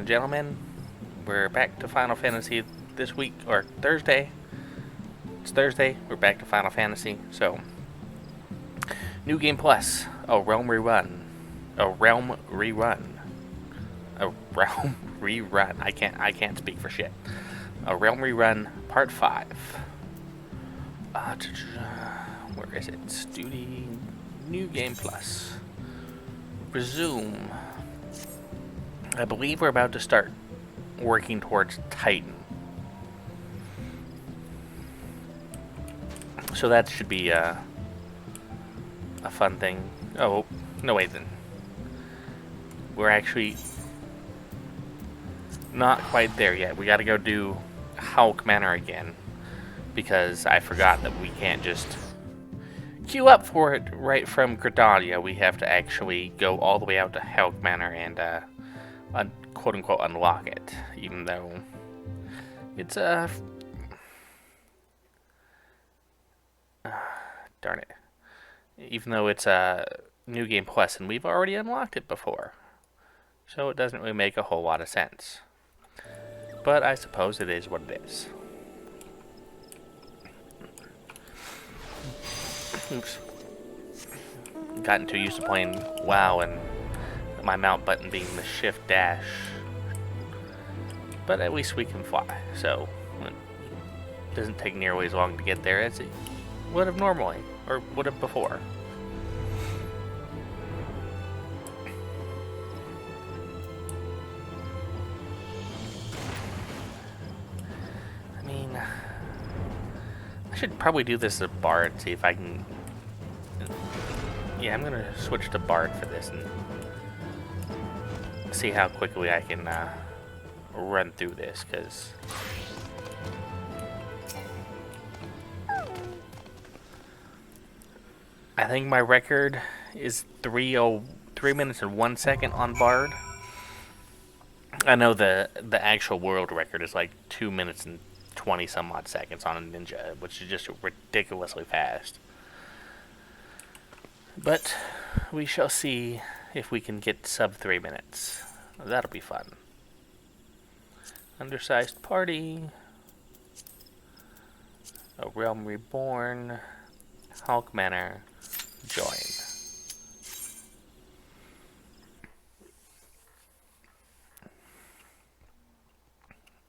and gentlemen, we're back to Final Fantasy this week, or Thursday. It's Thursday, we're back to Final Fantasy, so... New Game Plus, a Realm Rerun. A Realm Rerun. A Realm Rerun. I can't speak for shit. A Realm Rerun, Part 5. Where is it? Studio... New Game Plus. Resume. I believe we're about to start working towards Titan. So that should be a fun thing. Oh, no wait then. We're actually not quite there yet. We gotta go do Haukke Manor again. Because I forgot that we can't just queue up for it right from Gradalia. We have to actually go all the way out to Haukke Manor and quote-unquote unlock it, even though it's darn it. Even though it's a New Game Plus and we've already unlocked it before. So it doesn't really make a whole lot of sense. But I suppose it is what it is. Oops. Gotten too used to playing WoW and my mount button being the shift dash. But at least we can fly, so it doesn't take nearly as long to get there as it would have normally, or would have before. I mean, I should probably do this as a bard, see if I can... Yeah, I'm gonna switch to bard for this and see how quickly I can run through this, because I think my record is 3 minutes and 1 second on bard. I know the actual world record is like 2 minutes and 20 some odd seconds on a ninja, which is just ridiculously fast. But we shall see if we can get sub 3 minutes. That'll be fun. Undersized party. A Realm Reborn. Haukke Manor. Join.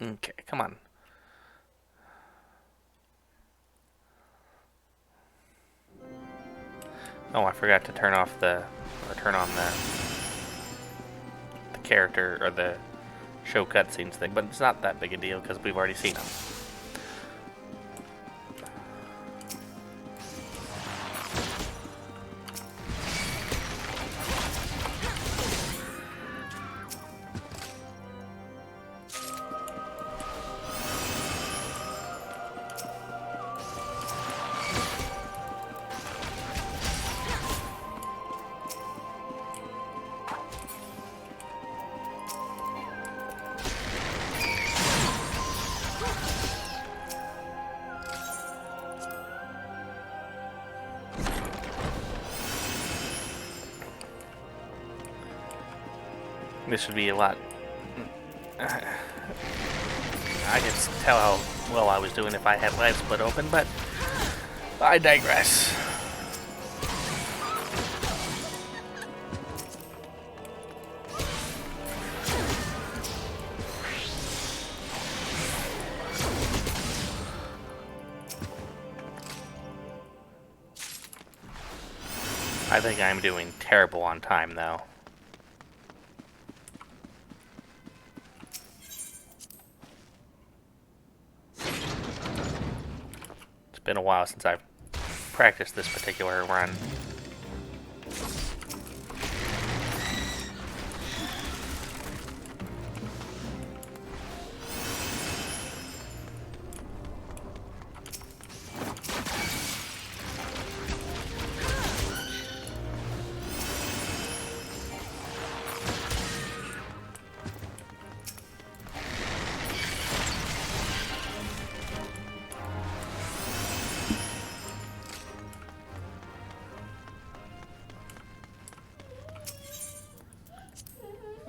Okay, come on. Oh, I forgot to turn off turn on the character or the show cutscenes thing, but it's not that big a deal because we've already seen them. This should be a lot... I can tell how well I was doing if I had live split open, but I digress. I think I'm doing terrible on time, though. Been a while since I've practiced this particular run.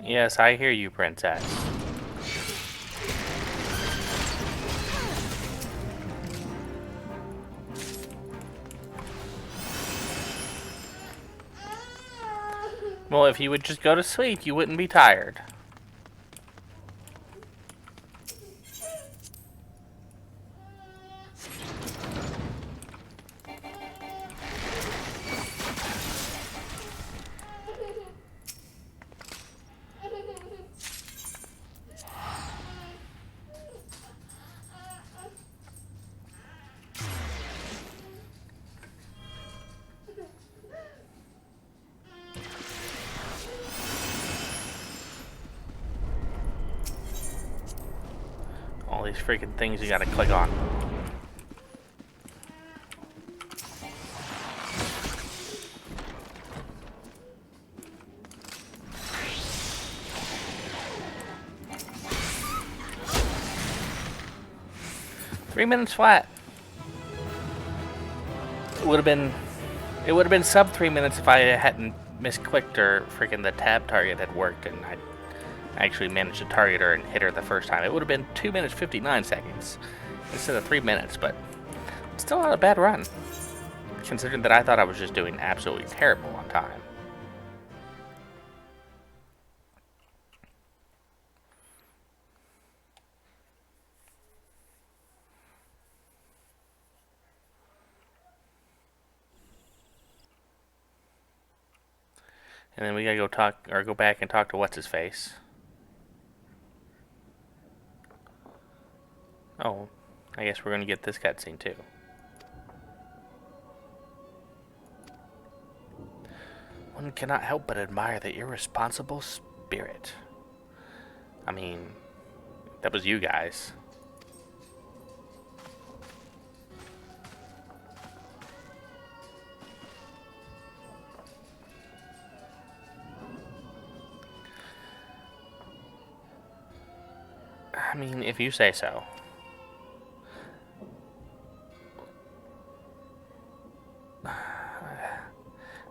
Yes, I hear you, Princess. Well, if you would just go to sleep, you wouldn't be tired. All these freaking things you gotta click on. $3 flat. It would have been sub 3 minutes if I hadn't misclicked or freaking the tab target had worked and I actually managed to target her and hit her the first time. It would have been 2 minutes 59 seconds instead of 3 minutes, but still not a bad run, considering that I thought I was just doing absolutely terrible on time. And then we gotta go back and talk to what's his face. Oh, I guess we're gonna get this cutscene too. One cannot help but admire the irresponsible spirit. I mean, that was you guys. I mean, if you say so.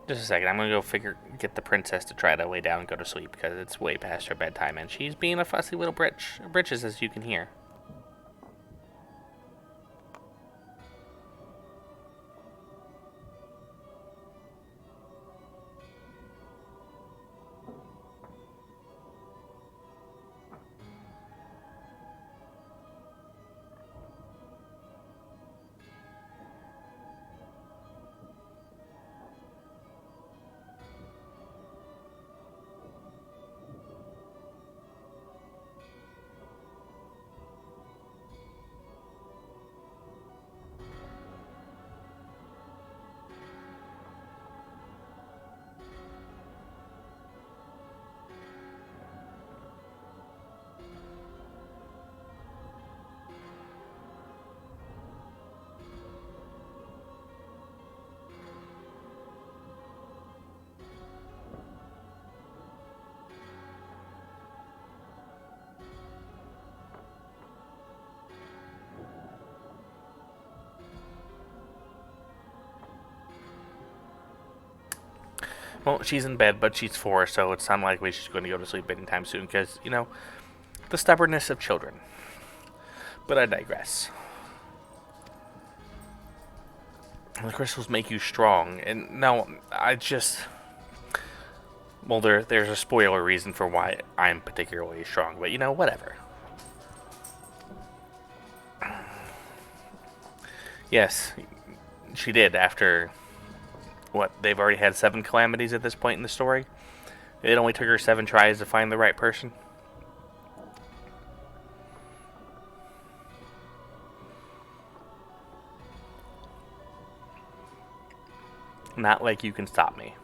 Just a second, I'm gonna go get the princess to try to lay down and go to sleep because it's way past her bedtime and she's being a fussy little britches, as you can hear. Well, she's in bed, but she's 4, so it's unlikely she's going to go to sleep anytime soon because, you know, the stubbornness of children. But I digress. The crystals make you strong, and no, I just... Well, there's a spoiler reason for why I'm particularly strong, but, you know, whatever. Yes, she did after... What, they've already had 7 calamities at this point in the story? It only took her 7 tries to find the right person? Not like you can stop me.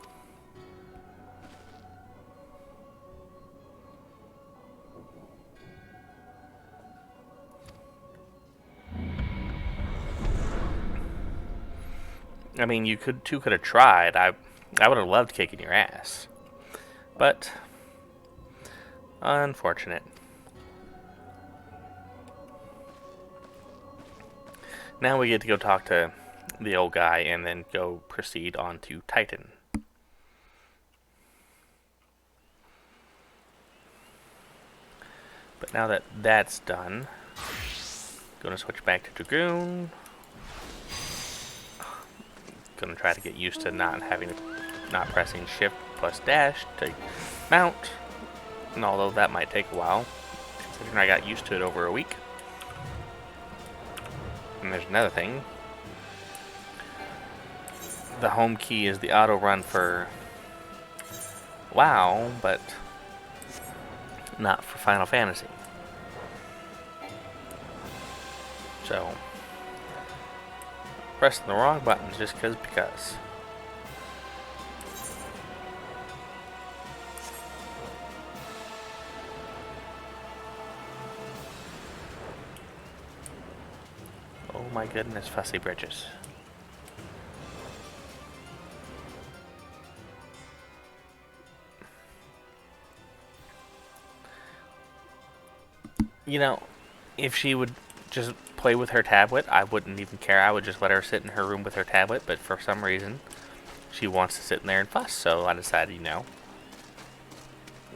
I mean, you could have tried. I would have loved kicking your ass. But unfortunate. Now we get to go talk to the old guy and then go proceed on to Titan. But now that that's done, gonna switch back to Dragoon. Gonna try to get used to not pressing shift plus dash to mount. And although that might take a while, considering I got used to it over a week. And there's another thing. The home key is the auto run for WoW, but not for Final Fantasy. So, pressing the wrong buttons just because. Oh my goodness, fussy bridges. You know, if she would just play with her tablet, I wouldn't even care. I would just let her sit in her room with her tablet, but for some reason, she wants to sit in there and fuss, so I decided, you know,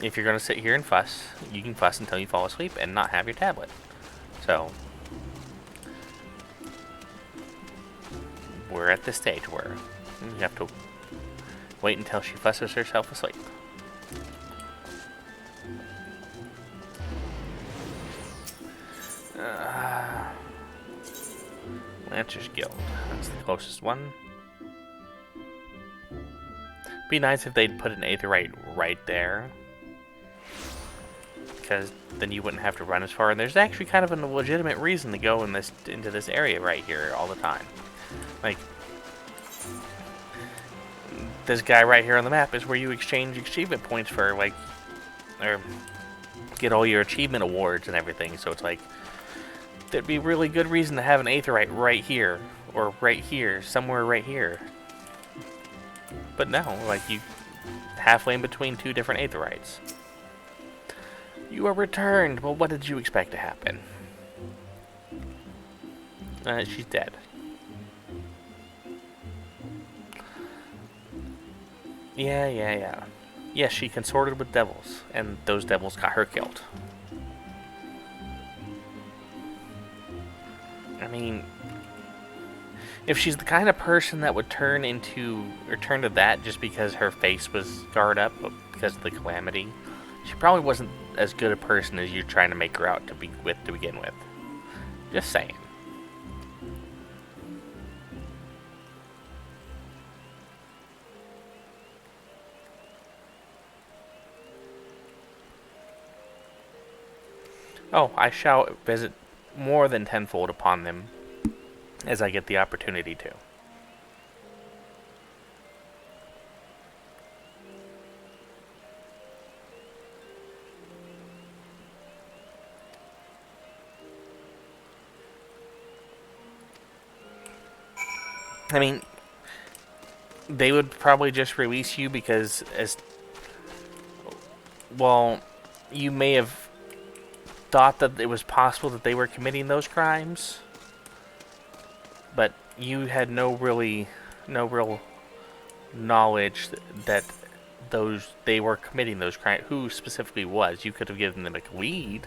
if you're going to sit here and fuss, you can fuss until you fall asleep and not have your tablet. So, we're at this stage where you have to wait until she fusses herself asleep. Lancer's Guild. That's the closest one. Be nice if they'd put an Aetherite right there, because then you wouldn't have to run as far. And there's actually kind of a legitimate reason to go into this area right here all the time. Like, this guy right here on the map is where you exchange achievement points for, like, or get all your achievement awards and everything. So it's like, there'd be a really good reason to have an Aetherite right here, or right here, somewhere right here. But no, like, you halfway in between two different Aetherites. You are returned. Well, what did you expect to happen? She's dead. Yeah. Yes, she consorted with devils, and those devils got her killed. I mean, if she's the kind of person that would turn to that just because her face was scarred up because of the calamity, she probably wasn't as good a person as you're trying to make her out to begin with. Just saying. Oh, I shall visit more than tenfold upon them as I get the opportunity to. I mean, they would probably just release you because well, you may have thought that it was possible that they were committing those crimes, but you had no real knowledge that they were committing those crimes. Who specifically was? You could have given them a lead,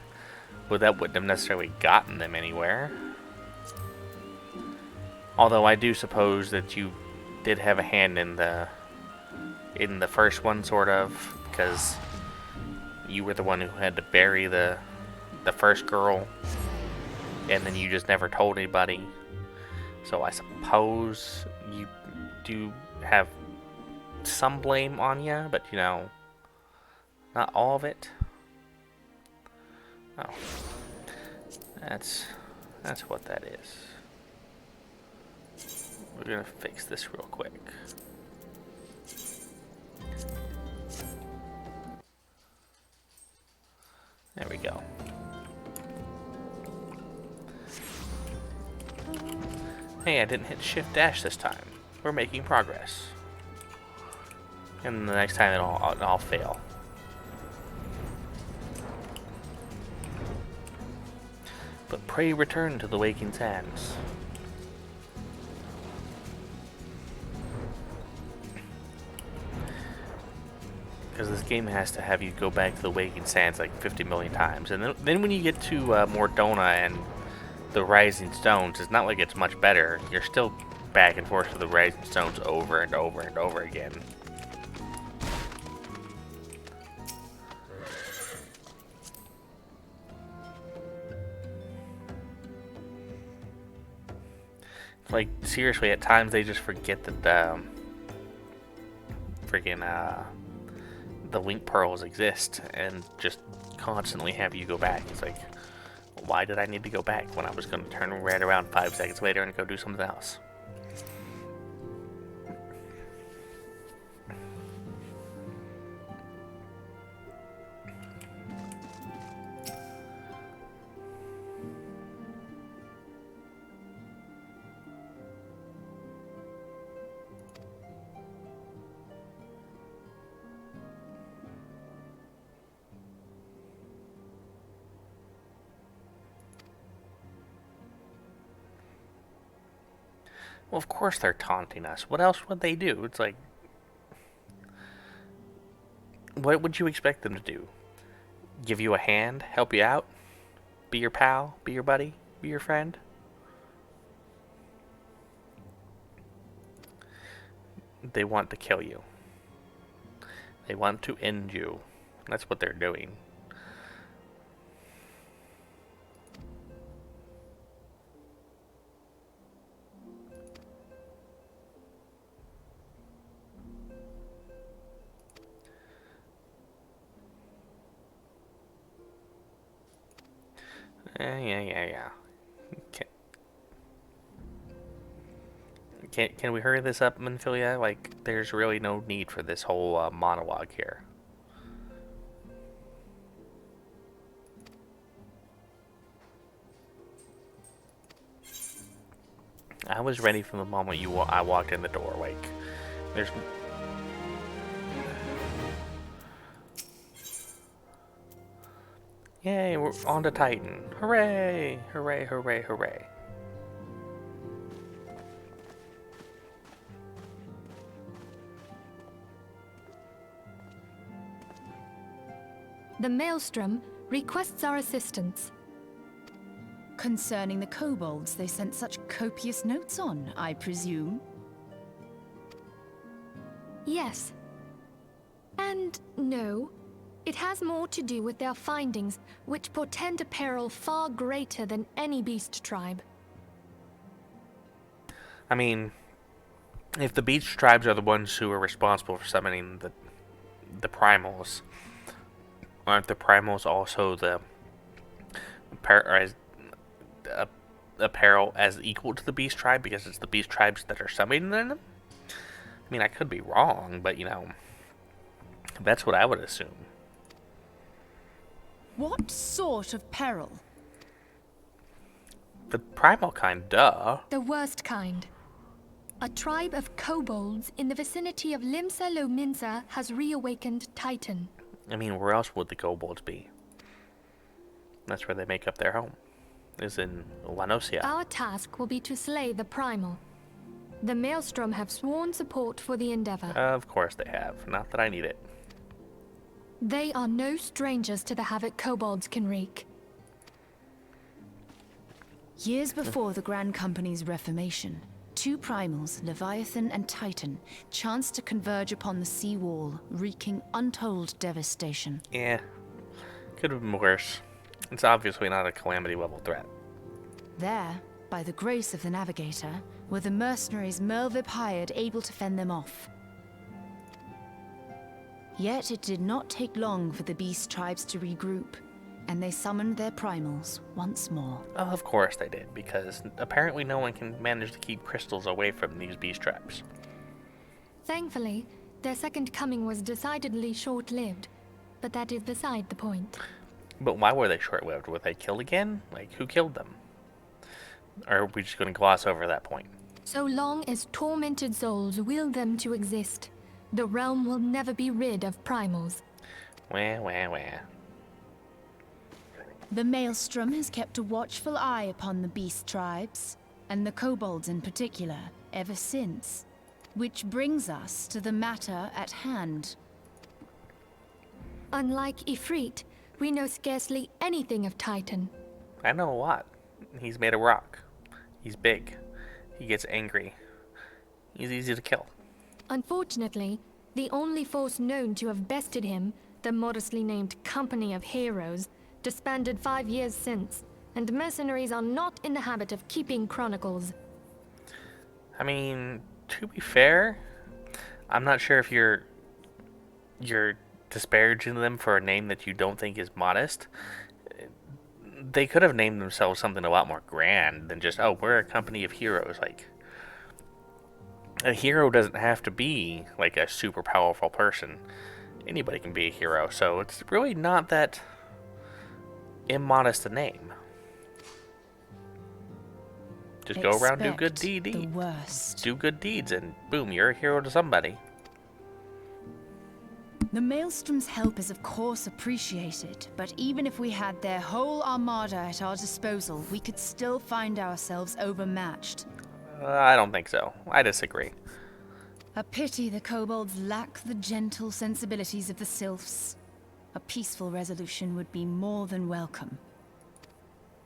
but that wouldn't have necessarily gotten them anywhere. Although I do suppose that you did have a hand in the first one, sort of, because you were the one who had to bury the first girl, and then you just never told anybody. So I suppose you do have some blame on you, but you know, not all of it. Oh, that's what that is. We're gonna fix this real quick. There we go. Hey, I didn't hit shift dash this time. We're making progress. And the next time I'll fail. But pray return to the waking sands. Because this game has to have you go back to the waking sands like 50 million times. And then when you get to Mordona and the Rising Stones, it's not like it's much better. You're still back and forth to the Rising Stones over and over and over again. Like, seriously, at times they just forget that the freaking the link pearls exist and just constantly have you go back. It's like, why did I need to go back when I was going to turn right around 5 seconds later and go do something else? Well, of course they're taunting us. What else would they do? It's like, what would you expect them to do? Give you a hand? Help you out? Be your pal? Be your buddy? Be your friend? They want to kill you. They want to end you. That's what they're doing. Yeah. Can we hurry this up, Manphilia? Like, there's really no need for this whole monologue here. I was ready from the moment I walked in the door. Like, there's... Yay, we're on to Titan. Hooray! Hooray, hooray, hooray. The Maelstrom requests our assistance. Concerning the kobolds they sent such copious notes on, I presume? Yes. And no. It has more to do with their findings, which portend a peril far greater than any beast tribe. I mean, if the beast tribes are the ones who are responsible for summoning the primals, aren't the primals also the peril as equal to the beast tribe because it's the beast tribes that are summoning them? I mean, I could be wrong, but you know, that's what I would assume. What sort of peril? The primal kind, duh. The worst kind. A tribe of kobolds in the vicinity of Limsa Lominsa has reawakened Titan. I mean, where else would the kobolds be? That's where they make up their home. Is in Wanosia. Our task will be to slay the primal. The Maelstrom have sworn support for the endeavor. Of course they have. Not that I need it. They are no strangers to the havoc kobolds can wreak. Years before the Grand Company's reformation, two primals, Leviathan and Titan, chanced to converge upon the sea wall, wreaking untold devastation. Yeah. Could have been worse. It's obviously not a calamity level threat. There, by the grace of the Navigator, were the mercenaries Merlvip hired able to fend them off. Yet it did not take long for the beast tribes to regroup, and they summoned their primals once more. Oh, of course they did, because apparently no one can manage to keep crystals away from these beast tribes. Thankfully, their second coming was decidedly short-lived, but that is beside the point. But why were they short-lived? Were they killed again? Like, who killed them? Or are we just going to gloss over that point? So long as tormented souls will them to exist, the realm will never be rid of primals. Wah. The Maelstrom has kept a watchful eye upon the beast tribes, and the kobolds in particular, ever since. Which brings us to the matter at hand. Unlike Ifrit, we know scarcely anything of Titan. I know a lot. He's made of rock. He's big. He gets angry. He's easy to kill. Unfortunately, the only force known to have bested him, the modestly named Company of Heroes, disbanded 5 years since, and mercenaries are not in the habit of keeping chronicles. I mean, to be fair, I'm not sure if you're disparaging them for a name that you don't think is modest. They could have named themselves something a lot more grand than just, oh, we're a company of heroes. Like, a hero doesn't have to be like a super powerful person. Anybody can be a hero, so it's really not that immodest a name. Just go around, do good deeds. The worst. Do good deeds, and boom, you're a hero to somebody. The Maelstrom's help is of course appreciated, but even if we had their whole armada at our disposal, we could still find ourselves overmatched. I don't think so. I disagree. A pity the kobolds lack the gentle sensibilities of the sylphs. A peaceful resolution would be more than welcome.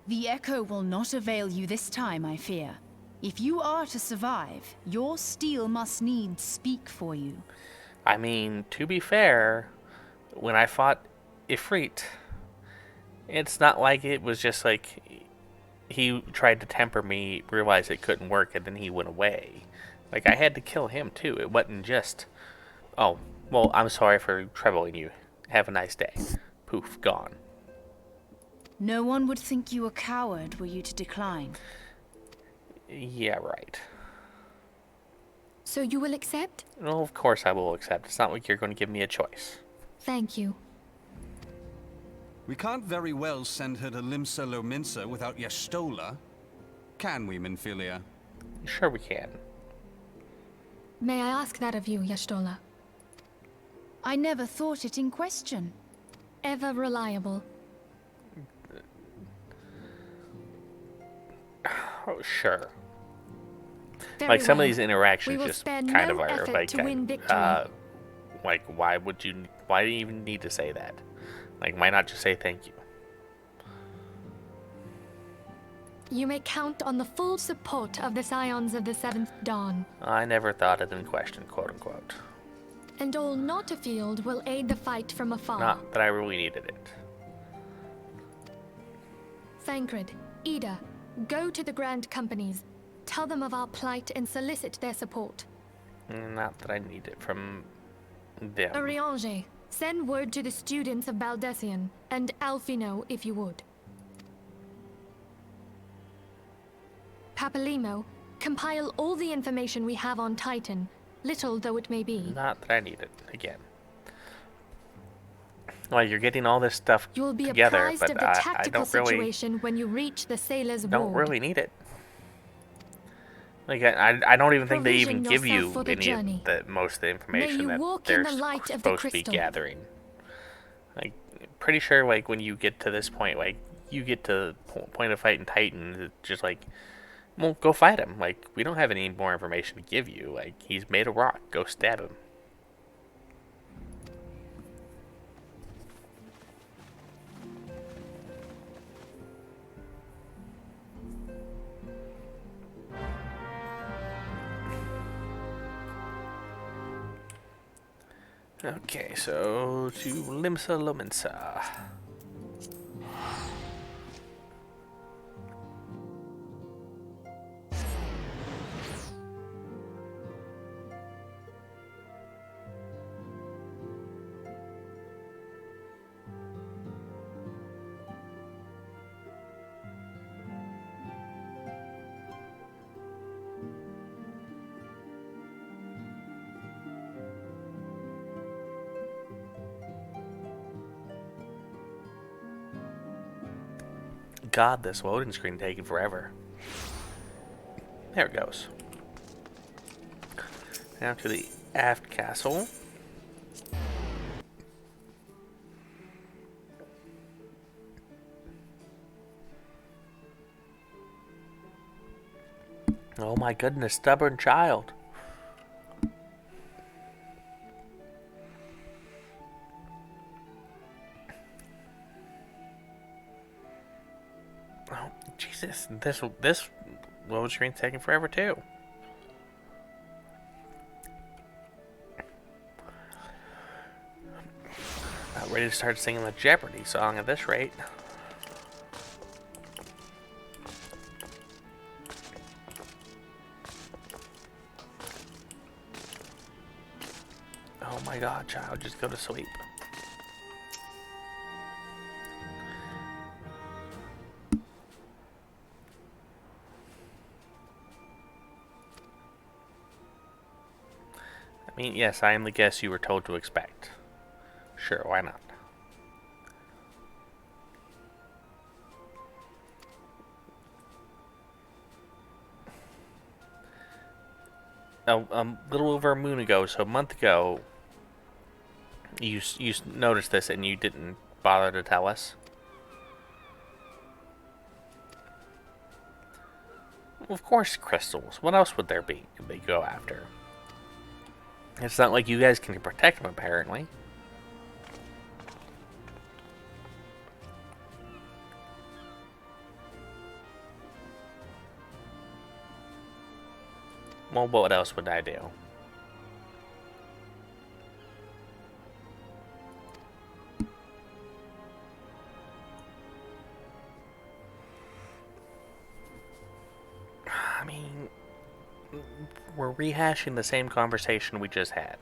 The echo will not avail you this time, I fear. If you are to survive, your steel must needs speak for you. I mean, to be fair, when I fought Ifrit, it's not like it was just like he tried to temper me, realized it couldn't work, and then he went away. Like, I had to kill him too. It wasn't just, oh, well, I'm sorry for troubling you. Have a nice day. Poof, gone. No one would think you a coward were you to decline. Yeah, right. So you will accept? Well, of course I will accept. It's not like you're going to give me a choice. Thank you. We can't very well send her to Limsa Lominsa without Yestola. Can we, Minfilia? Sure we can. May I ask that of you, Yestola? I never thought it in question. Ever reliable. Oh, sure. Very Like, some well. of these interactions We will just spare kind no of are effort like, to win victory. why do you even need to say that? Like, why not just say thank you? You may count on the full support of the Scions of the Seventh Dawn. I never thought it in question, quote unquote. And all not afield will aid the fight from afar. Not that I really needed it. Thancred, Ida, go to the Grand Companies. Tell them of our plight and solicit their support. Not that I need it from them. Ariange, send word to the students of Baldessian, and Alfino if you would. Papalimo, compile all the information we have on Titan, little though it may be. Not that I need it, again. Well, you're getting all this stuff You will be together, apprised but of the I tactical don't really, situation when you reach the sailor's don't ward. really need it. Like, I don't even think they even Provision give you yourself for the any journey. of the most of the information you that walk in they're the light of the supposed to be crystal. gathering. Like, pretty sure, like, when you get to this point, like, you get to the point of fighting Titan, it's just like, well, go fight him. Like, we don't have any more information to give you. Like, he's made of rock. Go stab him. Okay, so to Limsa Lominsa. God, this loading screen taking forever. There it goes. Now to the aft castle. Oh my goodness, stubborn child. Oh, Jesus, this load screen's taking forever too. About ready to start singing the Jeopardy song at this rate. Oh my god, child, just go to sleep. I mean, yes, I am the guest you were told to expect. Sure, why not? A little over a moon ago, so a month ago, you noticed this and you didn't bother to tell us. Of course, crystals. What else would there be they go after? It's not like you guys can protect them, apparently. Well, what else would I do? I mean, we're rehashing the same conversation we just had.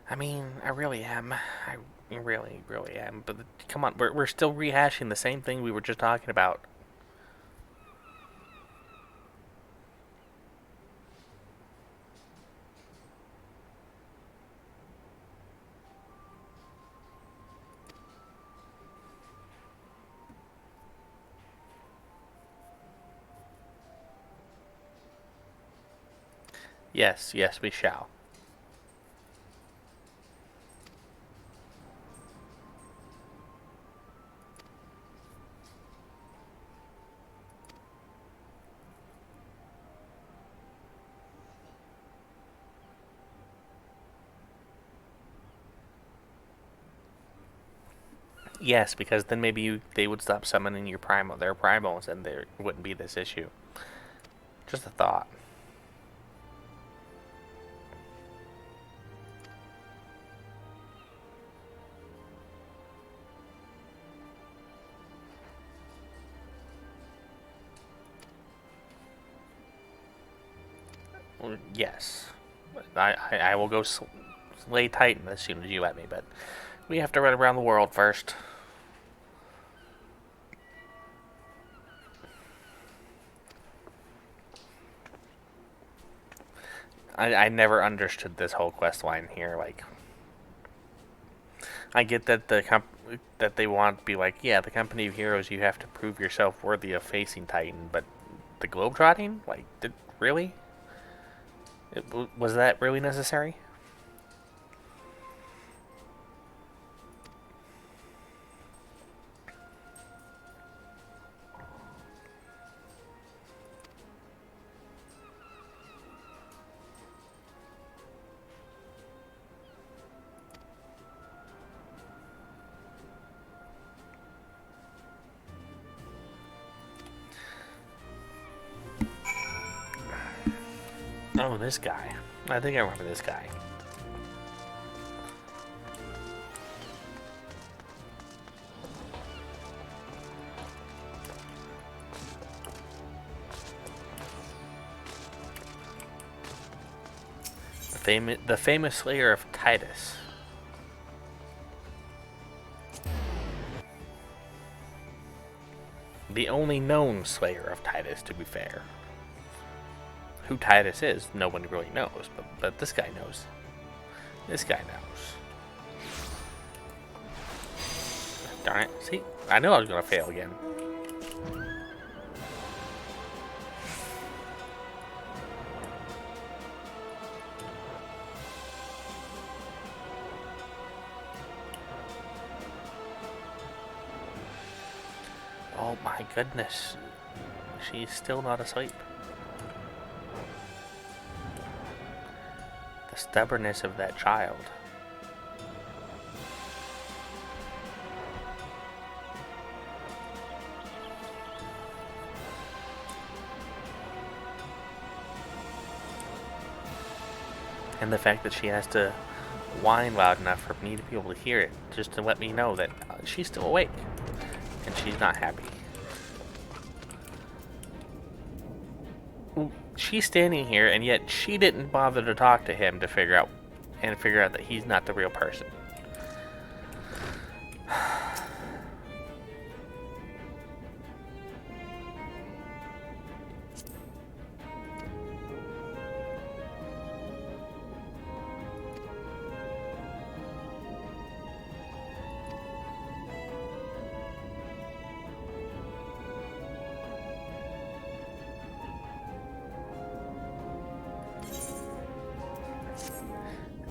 I mean, I really am. I really, really am. But come on, we're still rehashing the same thing we were just talking about. Yes, yes, we shall. Yes, because then maybe they would stop summoning their primals, and there wouldn't be this issue. Just a thought. Well, yes, I will go slay Titan as soon as you let me, but we have to run around the world first. I never understood this whole quest line here. Like, I get that that they want to be like, yeah, the company of heroes, you have to prove yourself worthy of facing Titan, but the globetrotting, like, really? Was that really necessary? Oh, this guy. I think I remember this guy. The famous Slayer of Titus. The only known Slayer of Titus, to be fair. Who Titus is, no one really knows, but this guy knows. This guy knows. Darn it. See? I knew I was going to fail again. Oh my goodness. She's still not asleep. The stubbornness of that child. And the fact that she has to whine loud enough for me to be able to hear it, just to let me know that she's still awake and she's not happy. She's standing here, and yet she didn't bother to talk to him to figure out that he's not the real person.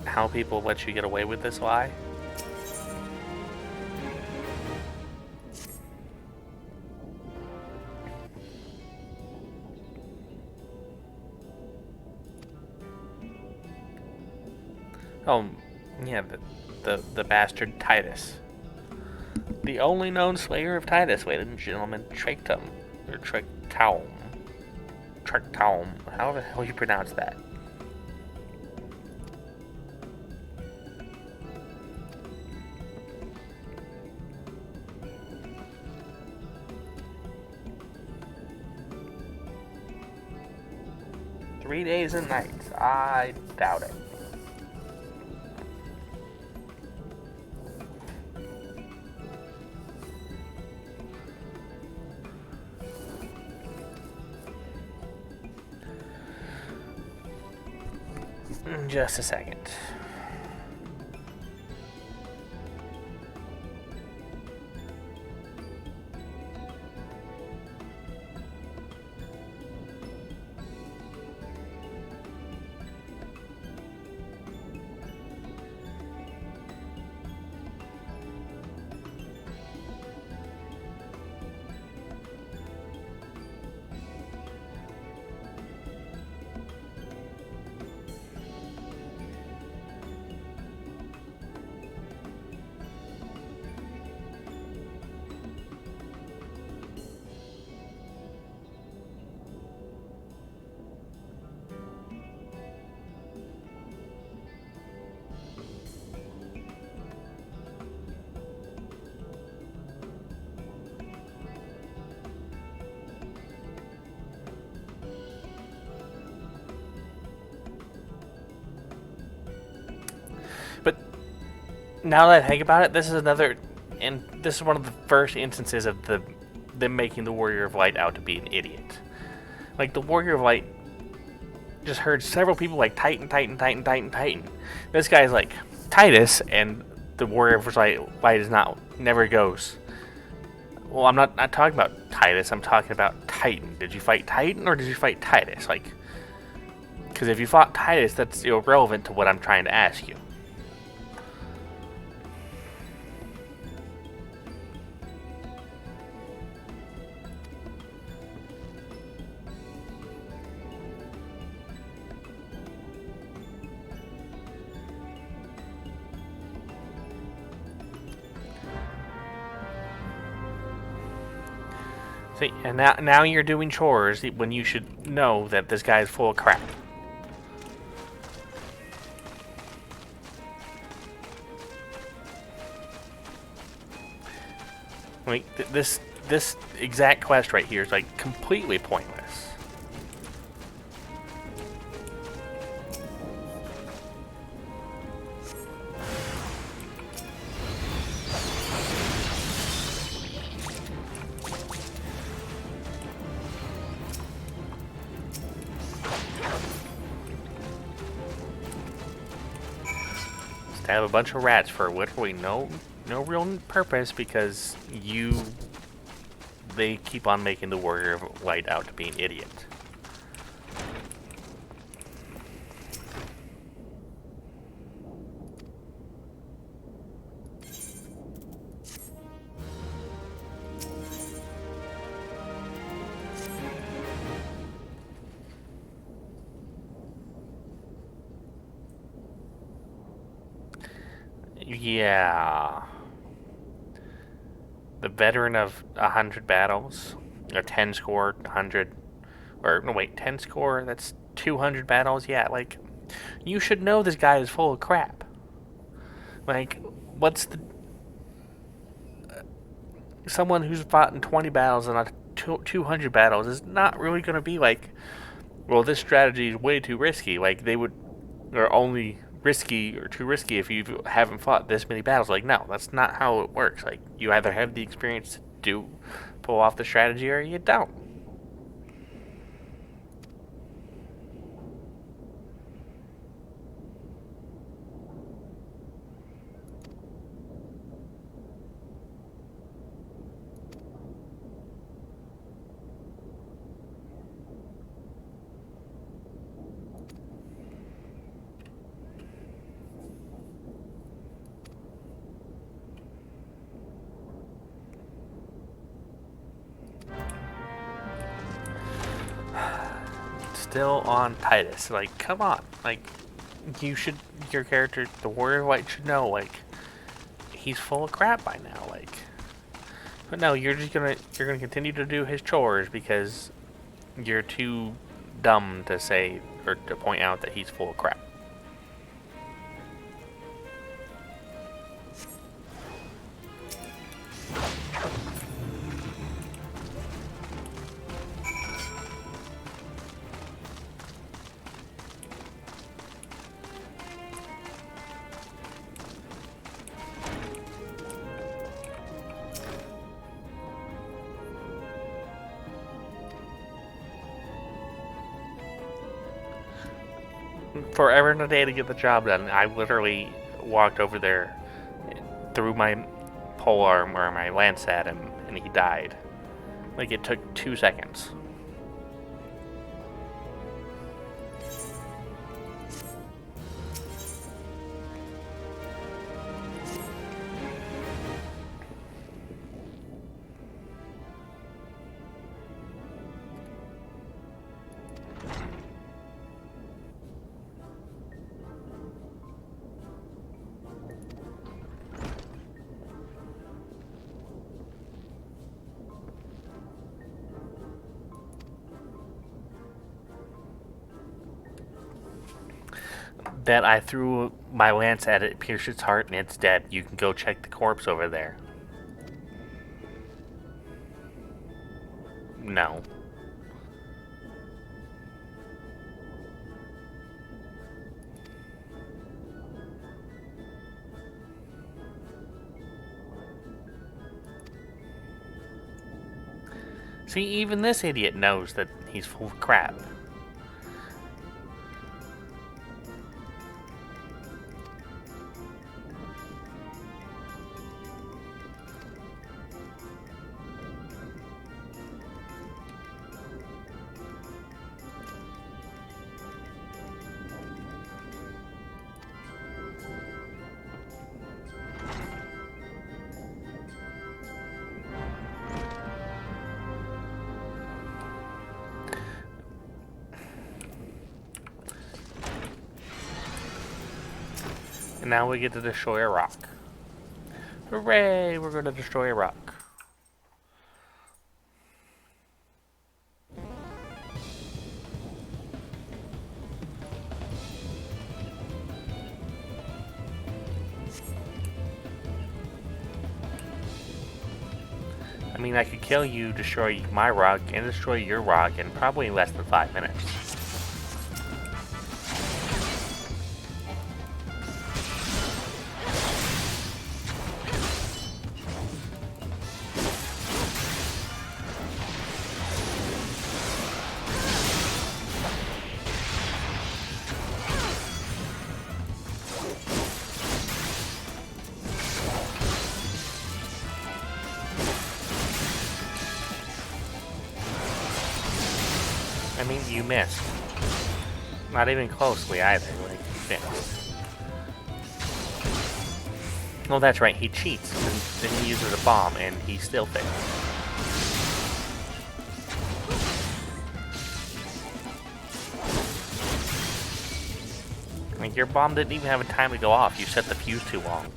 How people let you get away with this lie? Oh, yeah, the bastard Titus. The only known slayer of Titus, ladies and gentlemen, Tractum, or Tractaum. Tractaum, how the hell you pronounce that? Three days and nights. I doubt it. Just a second. But now that I think about it, this is one of the first instances of them making the Warrior of Light out to be an idiot. Like, the Warrior of Light just heard several people like Titan. This guy's like Titus, and the Warrior of Light is never goes. Well, I'm not talking about Titus. I'm talking about Titan. Did you fight Titan or did you fight Titus? Like, because if you fought Titus, that's irrelevant to what I'm trying to ask you. See, and now you're doing chores when you should know that this guy is full of crap. Like, this exact quest right here is like completely pointless. Have a bunch of rats for literally no real purpose, because they keep on making the Warrior of Light out to be an idiot. Yeah. The veteran of 100 battles, a 10 score, 100, or no wait, 10 score, that's 200 battles. Yeah, like, you should know this guy is full of crap. Like, what's the... Someone who's fought in 20 battles and not 200 battles is not really going to be like, well, this strategy is way too risky. Like, they would... Or only risky or too risky if you haven't fought this many battles. Like, no, that's not how it works. Like, you either have the experience to pull off the strategy or you don't. Still on Titus. Like, come on. Like, your character, the Warrior White, should know, like, he's full of crap by now, like. But no, you're gonna continue to do his chores because you're too dumb to say, or to point out that he's full of crap. Forever and a day to get the job done. I literally walked over there, threw my polearm or my lance at him, and he died. Like, it took 2 seconds. That I threw my lance at it, pierced its heart, and it's dead. You can go check the corpse over there. No. See, even this idiot knows that he's full of crap. And now we get to destroy a rock. Hooray! We're going to destroy a rock. I mean, I could kill you, destroy my rock, and destroy your rock in probably less than 5 minutes. I mean, you missed. Not even closely either, like, you missed. Well, that's right, he cheats, and then he uses a bomb, and he still fails. Like, your bomb didn't even have a time to go off, you set the fuse too long.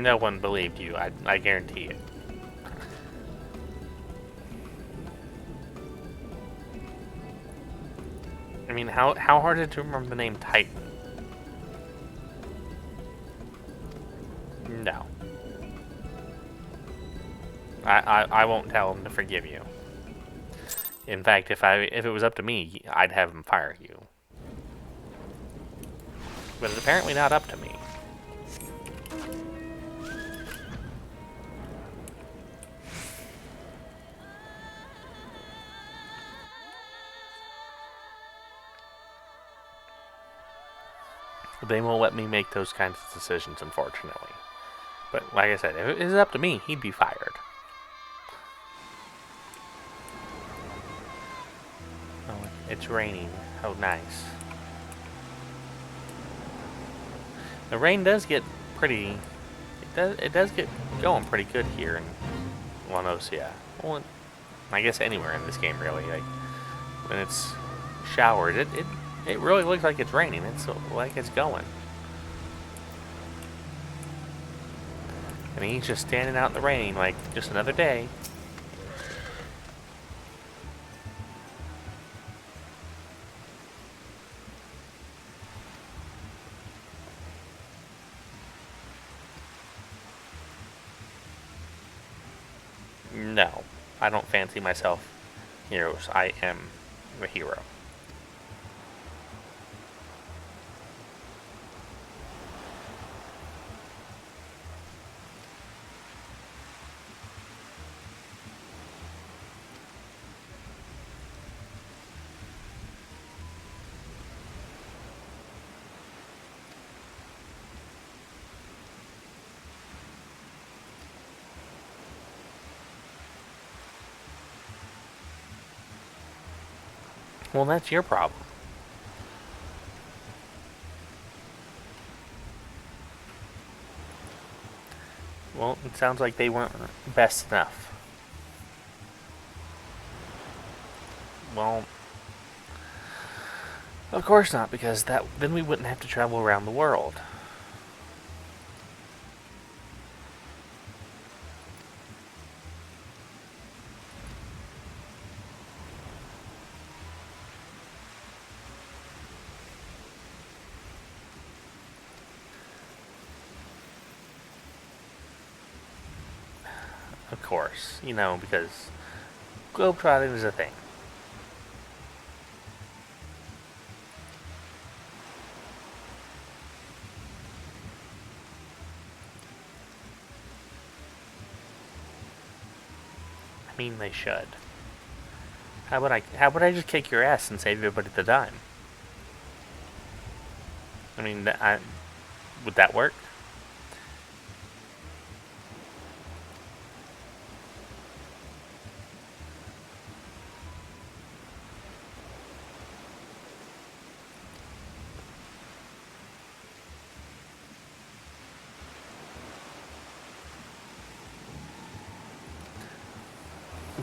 No one believed you, I guarantee it. I mean, how hard is it to remember the name Titan? No. I won't tell him to forgive you. In fact, if it was up to me, I'd have him fire you. But it's apparently not up to me. They won't let me make those kinds of decisions, unfortunately. But like I said, if it was up to me, he'd be fired. Oh, it's raining. Oh, nice. The rain does get pretty... It does get going pretty good here in Wanosia. Well, I guess anywhere in this game, really. Like, when it's showered, it really looks like it's raining. It's like it's going. And he's just standing out in the rain like just another day. No, I don't fancy myself heroes. I am a hero. Well, that's your problem. Well, it sounds like they weren't best enough. Well, of course not, because then we wouldn't have to travel around the world. Of course, you know, because globetrotting is a thing. I mean, they should. How would I just kick your ass and save everybody the dime? I mean, would that work?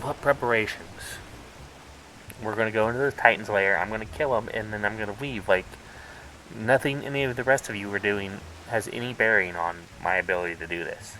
What preparations? We're gonna go into the Titan's lair, I'm gonna kill him, and then I'm gonna leave. Like, nothing any of the rest of you are doing has any bearing on my ability to do this.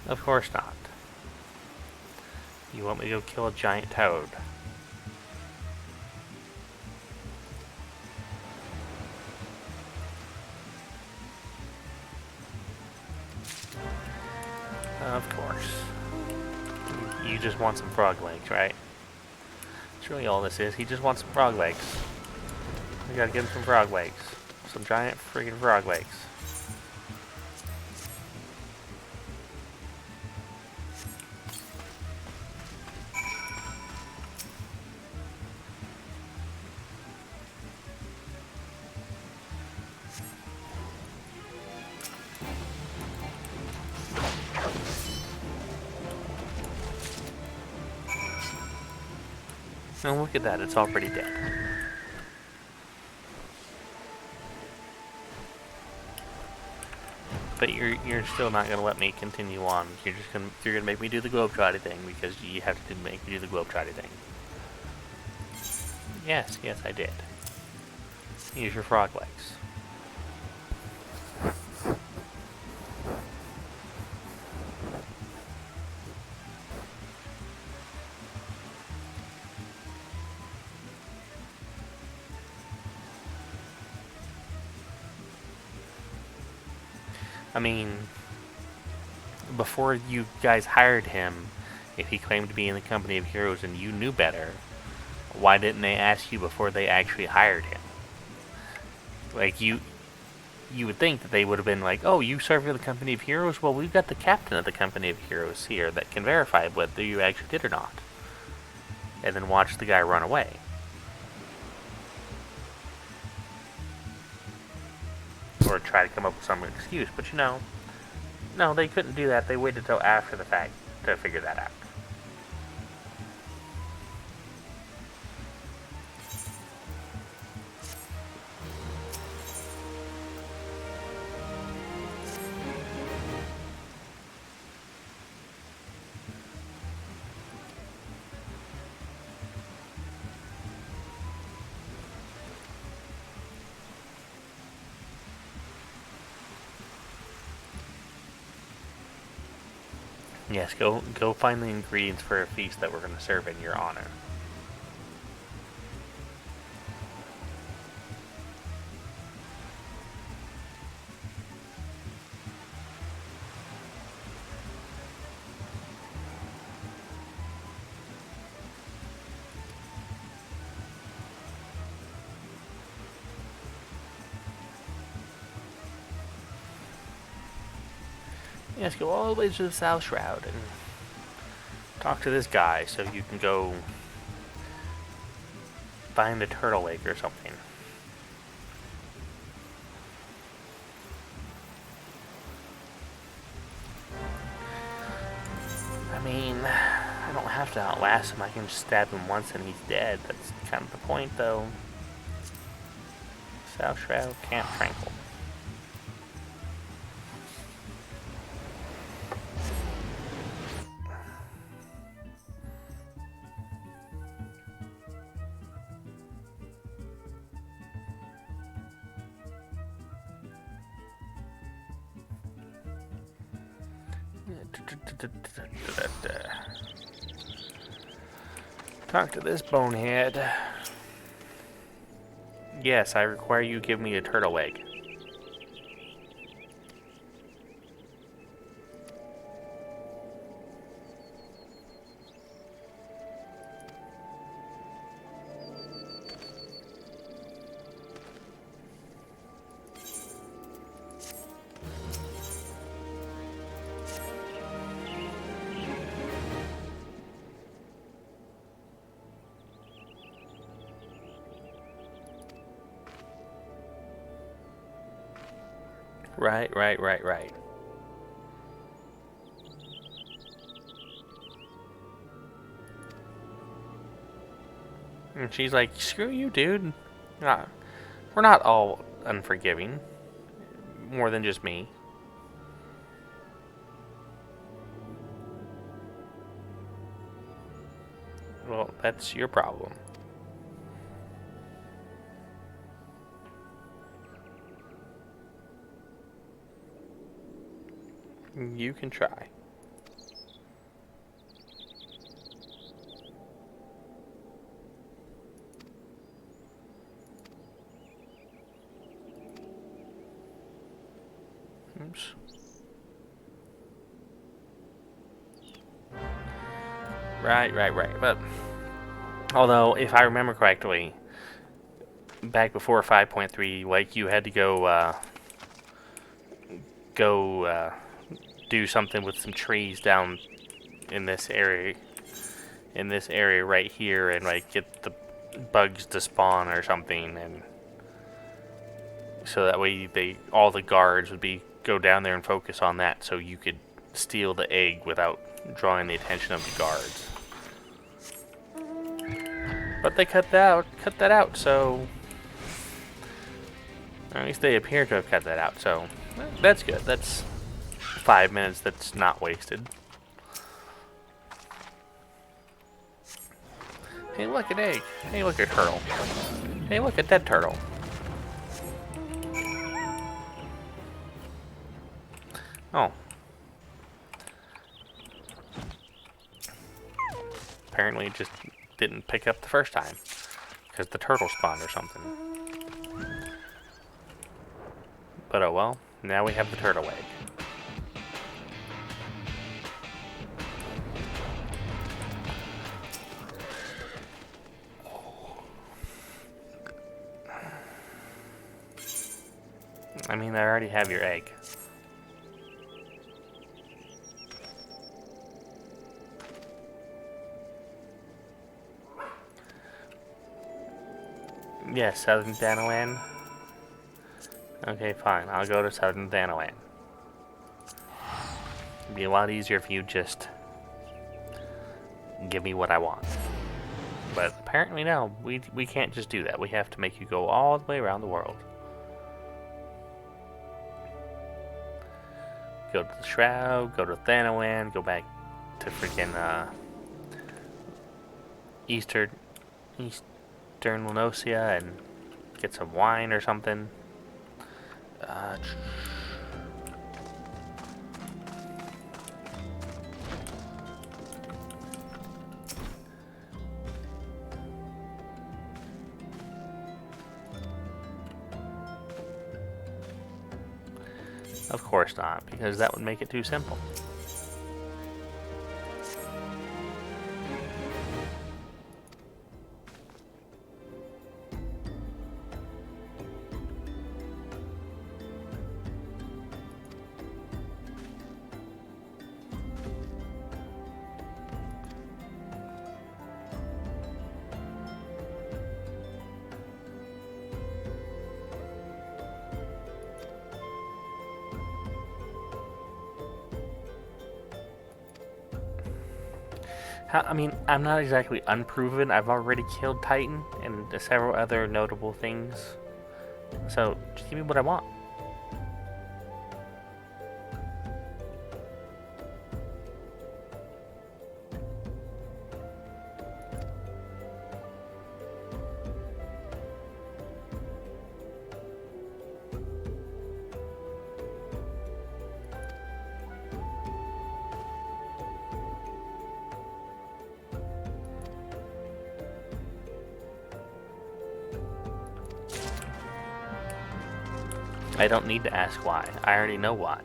Of course not. You want me to go kill a giant toad? Of course. You just want some frog legs, right? That's really all this is. He just wants some frog legs. We gotta give him some frog legs. Some giant freaking frog legs. And look at that, it's already dead. But you're still not gonna let me continue on. You're gonna make me do the globetrotting thing because you have to make me do the globetrotting thing. Yes, I did. Use your frog legs. I mean, before you guys hired him, if he claimed to be in the company of heroes and you knew better, why didn't they ask you before they actually hired him? Like, you would think that they would have been like, oh, you serve for the company of heroes? Well, we've got the captain of the company of heroes here that can verify whether you actually did or not. And then watch the guy run away. Or try to come up with some excuse, but you know, no, they couldn't do that. They waited till after the fact to figure that out. Yes, go find the ingredients for a feast that we're going to serve in your honor. Yes, go all the way to the South Shroud and talk to this guy so you can go find a turtle lake or something. I mean, I don't have to outlast him. I can just stab him once and he's dead. That's kind of the point, though. South Shroud, Camp Tranquil. Talk to this bonehead. Yes, I require you give me a turtle egg. Right. And she's like, screw you, dude. We're not all unforgiving. More than just me. Well, that's your problem. You can try. Oops. Right. But although, if I remember correctly, back before 5.3, like, you had to go do something with some trees down in this area right here, and like get the bugs to spawn or something, and so that way all the guards would go down there and focus on that, so you could steal the egg without drawing the attention of the guards. But they cut that out, so... Or at least they appear to have cut that out, so... That's good. That's 5 minutes that's not wasted. Hey, look, an egg. Hey, look, a turtle. Hey, look, a dead turtle. Oh. Apparently it just didn't pick up the first time. Because the turtle spawned or something. But oh well. Now we have the turtle egg. I mean, I already have your egg. Yeah, Southern Thanalan. Okay, fine. I'll go to Southern Thanalan. It'd be a lot easier if you just give me what I want. But apparently no, we can't just do that. We have to make you go all the way around the world. Go to the Shroud, go to Thanalan, go back to freaking Eastern Lenosia and get some wine or something. Of course not, because that would make it too simple. I mean, I'm not exactly unproven. I've already killed Titan and several other notable things. So, just give me what I want. I don't need to ask why. I already know why.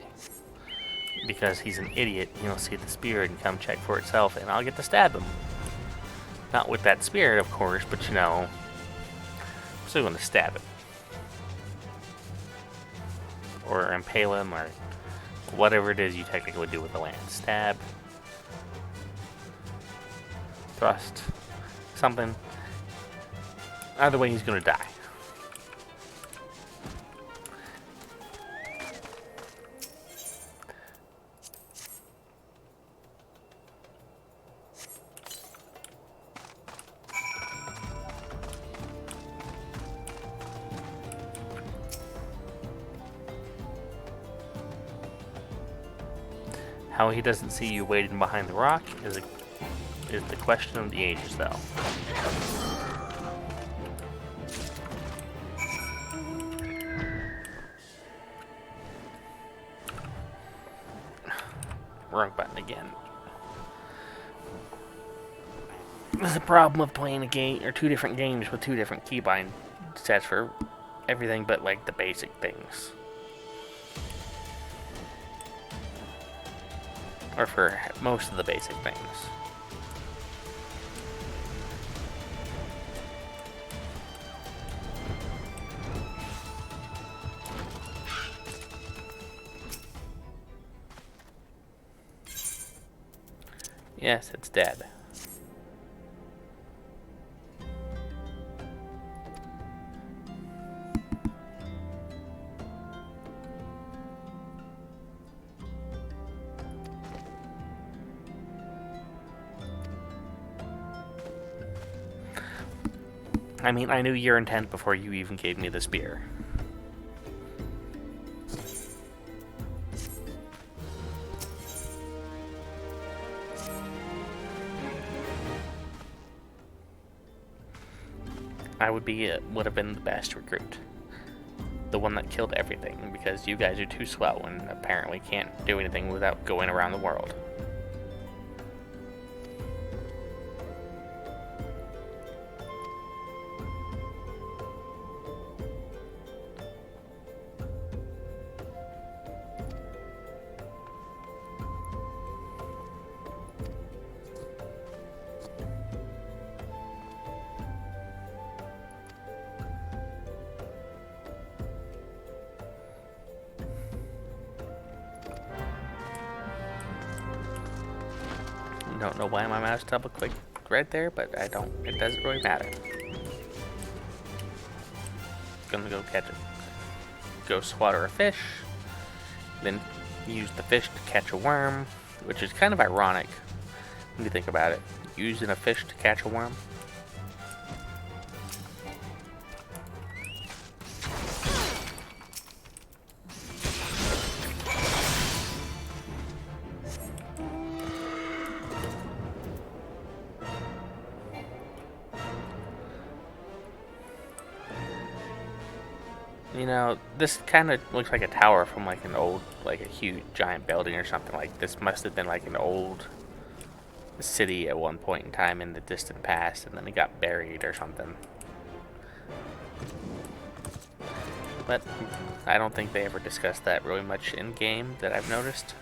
Because he's an idiot. He'll see the spirit and come check for itself, and I'll get to stab him. Not with that spirit, of course, but you know, I'm still going to stab him. Or impale him, or whatever it is you technically do with the lance. Stab. Thrust. Something. Either way, he's going to die. How he doesn't see you waiting behind the rock is the question of the ages, though. Wrong button again. There's a problem with playing a game or two different games with two different keybind sets for everything but like the basic things. Or for most of the basic things. Yes, it's dead. I mean, I knew your intent before you even gave me the spear. I would have been the best recruit. The one that killed everything, because you guys are too swell and apparently can't do anything without going around the world. Don't know why my mouse double clicked right there, but I don't. It doesn't really matter. Gonna go catch it. Go slaughter a fish, then use the fish to catch a worm, which is kind of ironic when you think about it. Using a fish to catch a worm. You know, this kind of looks like a tower from like an old, like a huge giant building or something. Like this must have been like an old city at one point in time in the distant past, and then it got buried or something. But I don't think they ever discussed that really much in game that I've noticed.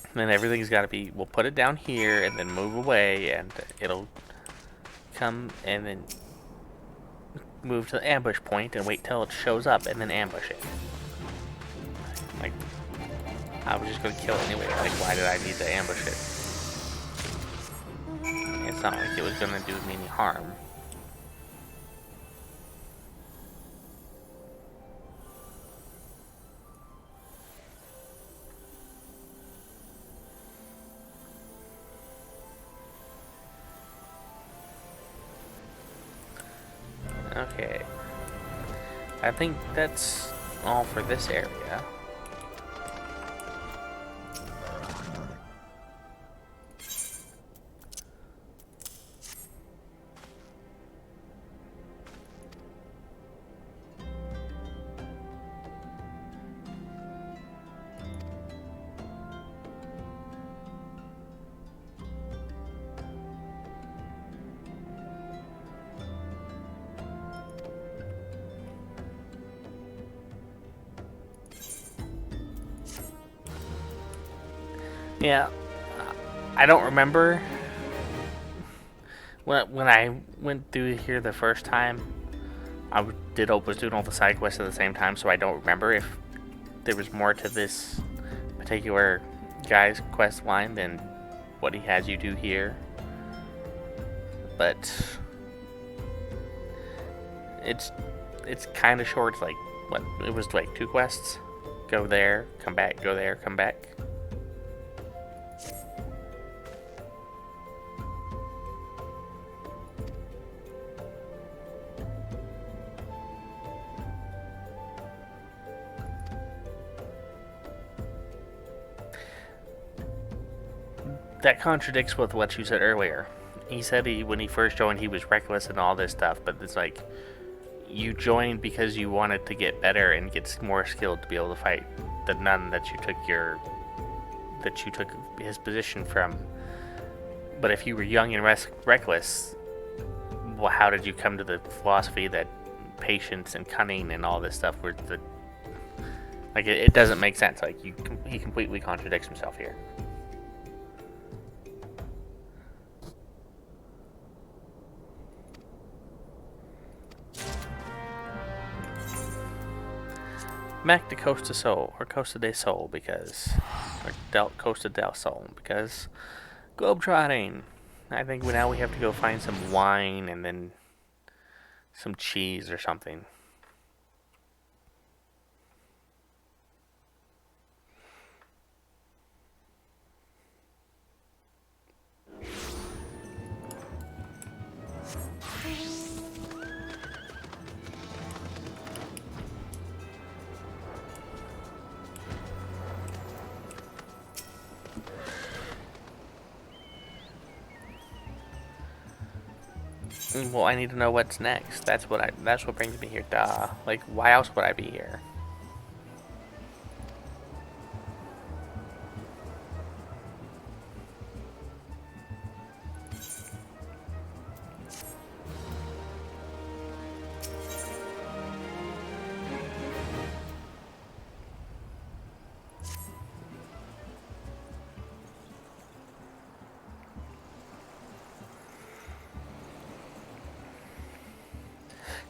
And then everything's got to be, we'll put it down here and then move away, and it'll come and then move to the ambush point and wait till it shows up and then ambush it. Like, I was just gonna kill it anyway. Like, why did I need to ambush it? It's not like it was gonna do me any harm. Okay, I think that's all for this area. Yeah, I don't remember when I went through here the first time. I was doing all the side quests at the same time, so I don't remember if there was more to this particular guy's quest line than what he has you do here. But it's kind of short. It's like, what, it was like 2 quests. Go there, come back, go there, come back. That contradicts with what you said earlier. He said when he first joined, he was reckless and all this stuff, but it's like, you joined because you wanted to get better and get more skilled to be able to fight the nun that you took his position from. But if you were young and reckless, well, how did you come to the philosophy that patience and cunning and all this stuff were the... Like, it doesn't make sense. Like, he completely contradicts himself here. Back to Costa Sol, or Costa del Sol, because... Or Costa del Sol, because... Globetrotting! I think now we have to go find some wine and then... some cheese or something. Well, I need to know what's next. That's what brings me here. Duh. Like, why else would I be here?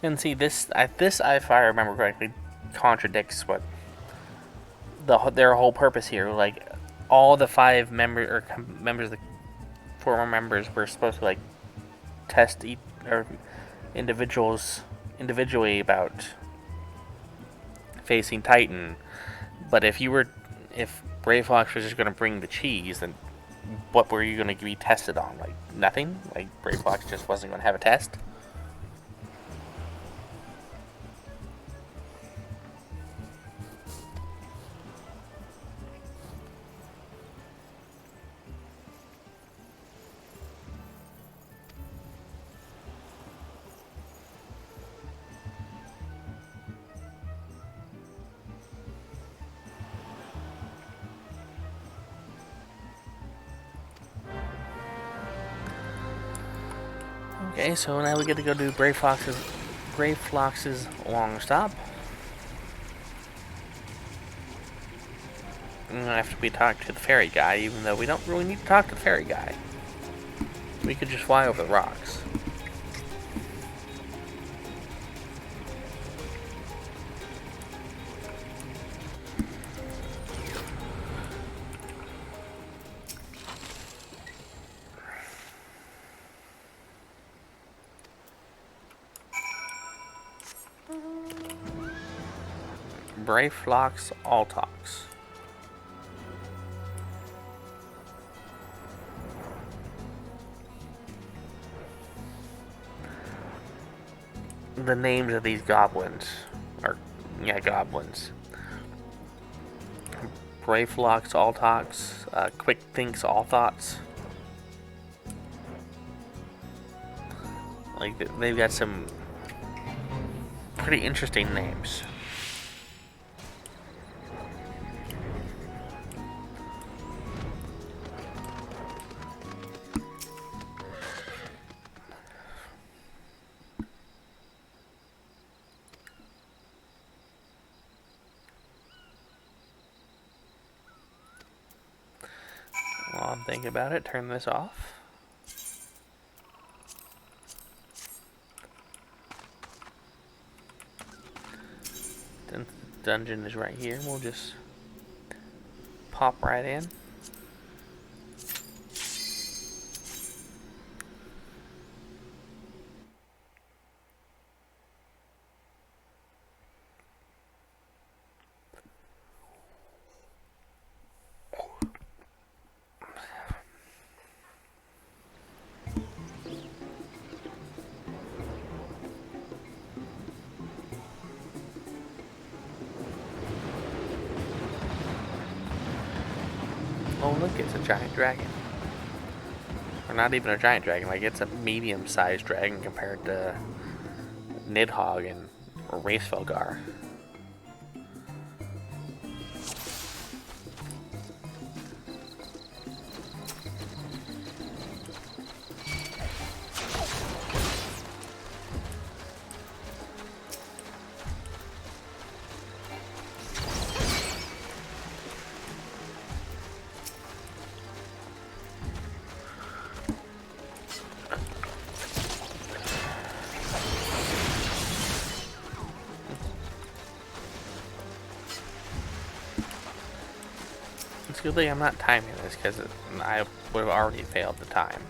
And see, this, if I remember correctly, contradicts what their whole purpose here. Like, all the 5 members of the former members were supposed to like test individually about facing Titan. But if Brave Fox was just going to bring the cheese, then what were you going to be tested on? Like nothing. Like Brave Fox just wasn't going to have a test. Okay, so now we get to go do Brave Flox's long stop. And after we talk to the ferry guy, even though we don't really need to talk to the ferry guy. We could just fly over the rocks. Brave Flox all talks. The names of these goblins are, goblins. Brave Flox all talks. Quick thinks all thoughts. Like they've got some pretty interesting names. While I'm thinking about it, turn this off. The dungeon is right here. We'll just pop right in. Oh look, it's a giant dragon. Or not even a giant dragon, like it's a medium-sized dragon compared to Nidhogg and Racefelgar. It's a good thing I'm not timing this, because I would have already failed the time.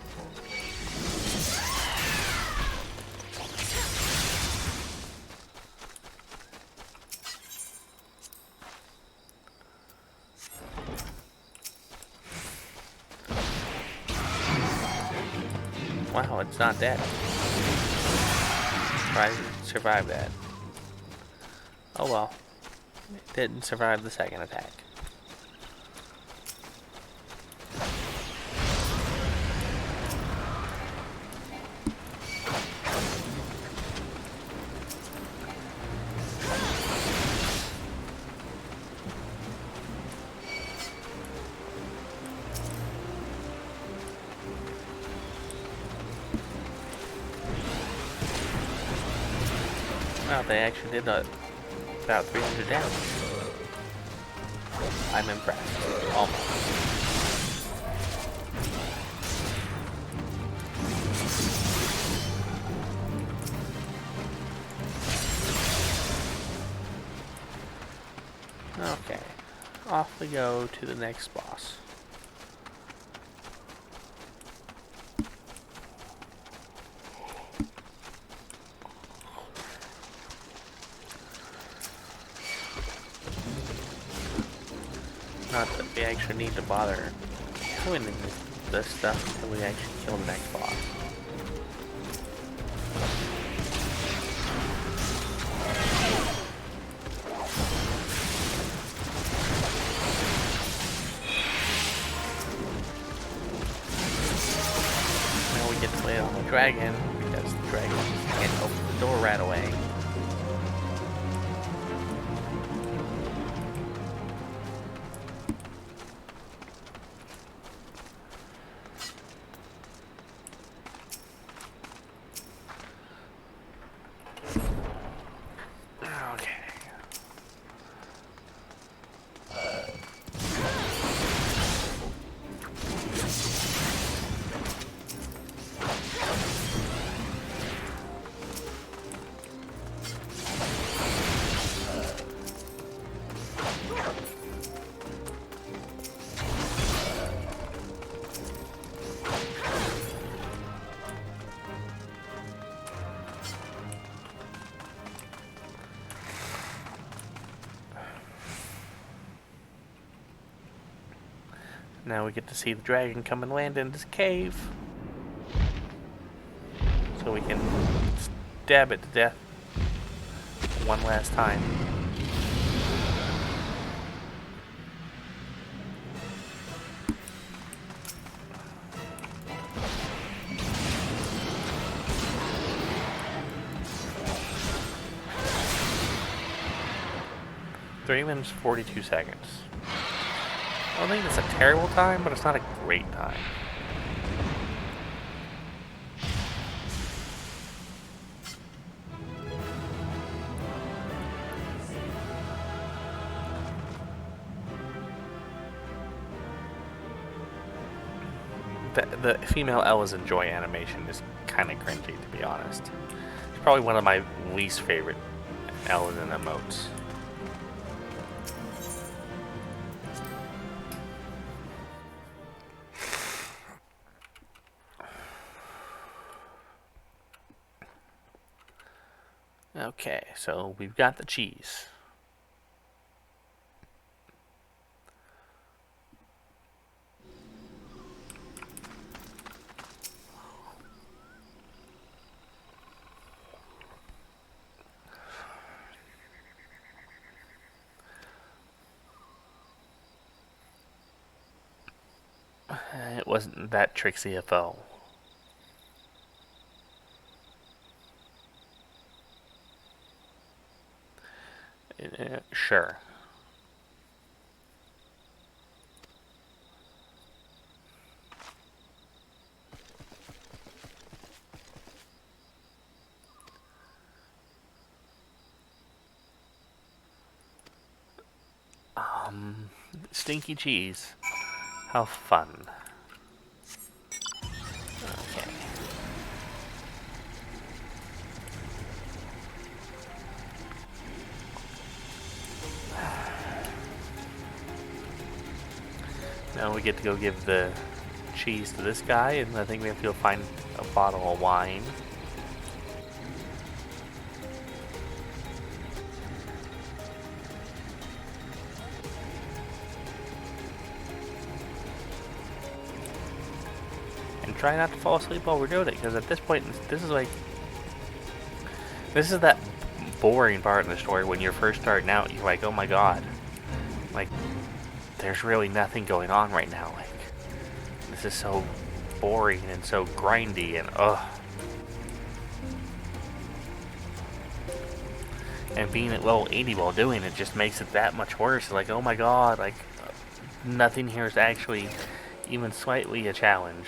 Wow, it's not dead. Surprised it survived that. Oh well. It didn't survive the second attack. Wow, they actually did about 300 damage. I'm impressed. Almost. Okay. Off we go to the next boss. Not that we actually need to bother doing this stuff until we actually kill the next boss. Now we get to wait on the dragon because the dragon can't open the door right away. Now we get to see the dragon come and land in this cave. So we can stab it to death one last time. Three minutes, 42 seconds. I don't think it's a terrible time, but it's not a great time. The female Ella's Joy animation is kind of cringy, to be honest. It's probably one of my least favorite Ella's emotes. Okay, so we've got the cheese. It wasn't that tricksy a foe. Sure. Stinky cheese. How fun. Okay. Now we get to go give the cheese to this guy, and I think we have to go find a bottle of wine. And try not to fall asleep while we're doing it, because at this point, this is like This is that boring part in the story when you're first starting out. You're like, oh my god. Like, there's really nothing going on right now. Like, this is so boring and so grindy and ugh. And being at level 80 while doing it just makes it that much worse. Like, oh my god, like, nothing here is actually even slightly a challenge.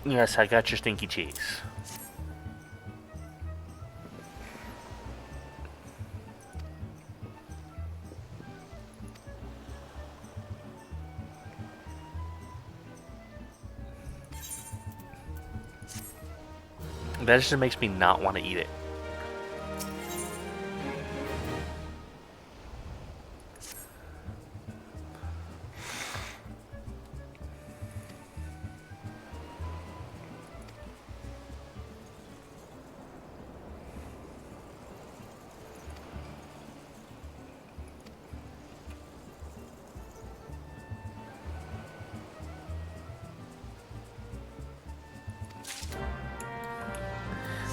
Yes, I got your stinky cheese. That just makes me not want to eat it.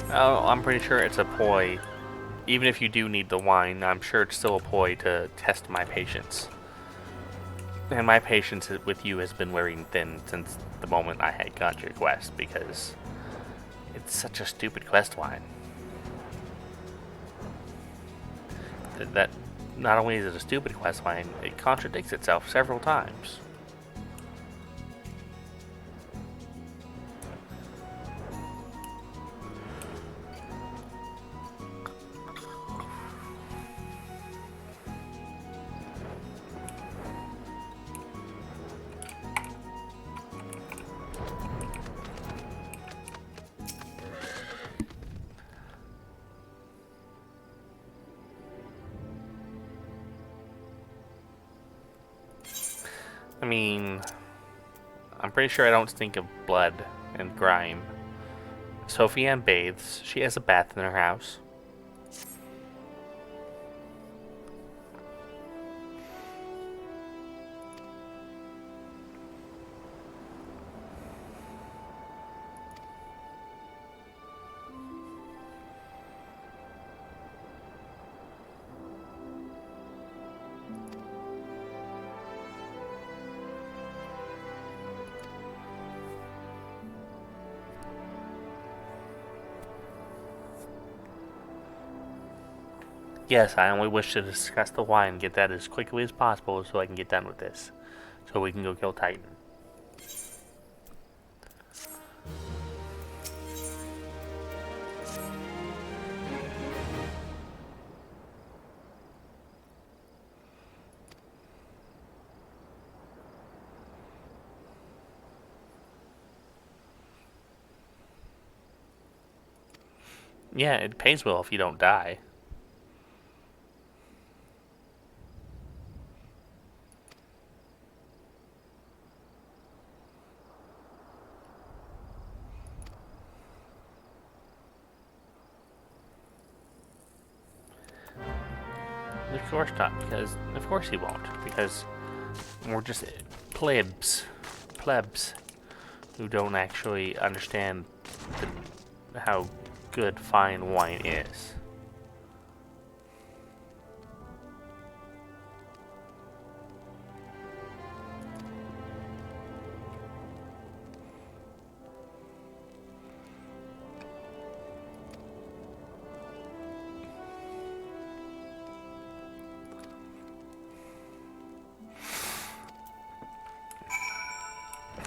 Oh, I'm pretty sure it's a ploy. Even if you do need the wine, I'm sure it's still a ploy to test my patience. And my patience with you has been wearing thin since the moment I had got your quest, because it's such a stupid quest line. That not only is it a stupid quest line, it contradicts itself several times. I mean, I'm pretty sure I don't stink of blood and grime. Sophie Ann bathes. She has a bath in her house. Yes, I only wish to discuss the wine and get that as quickly as possible so I can get done with this. So we can go kill Titan. Yeah, it pays well if you don't die. Of course not, because of course he won't, because we're just plebs who don't actually understand how good fine wine is.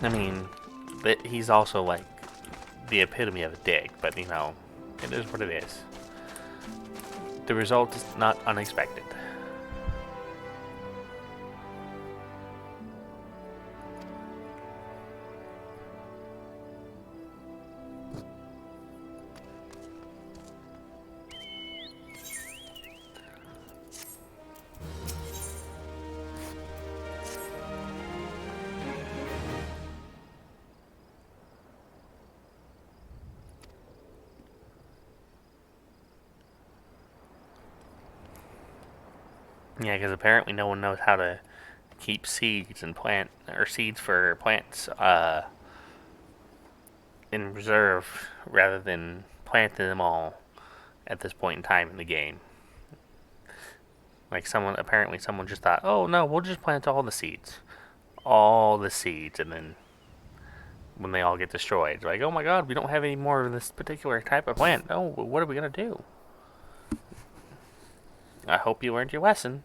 I mean, he's also like the epitome of a dick, but you know, it is what it is. The result is not unexpected. Yeah, because apparently no one knows how to keep seeds and seeds for plants in reserve rather than planting them all at this point in time in the game. Like someone just thought, oh no, we'll just plant all the seeds. All the seeds, and then when they all get destroyed, it's like, oh my god, we don't have any more of this particular type of plant. Oh, what are we gonna do? I hope you learned your lesson.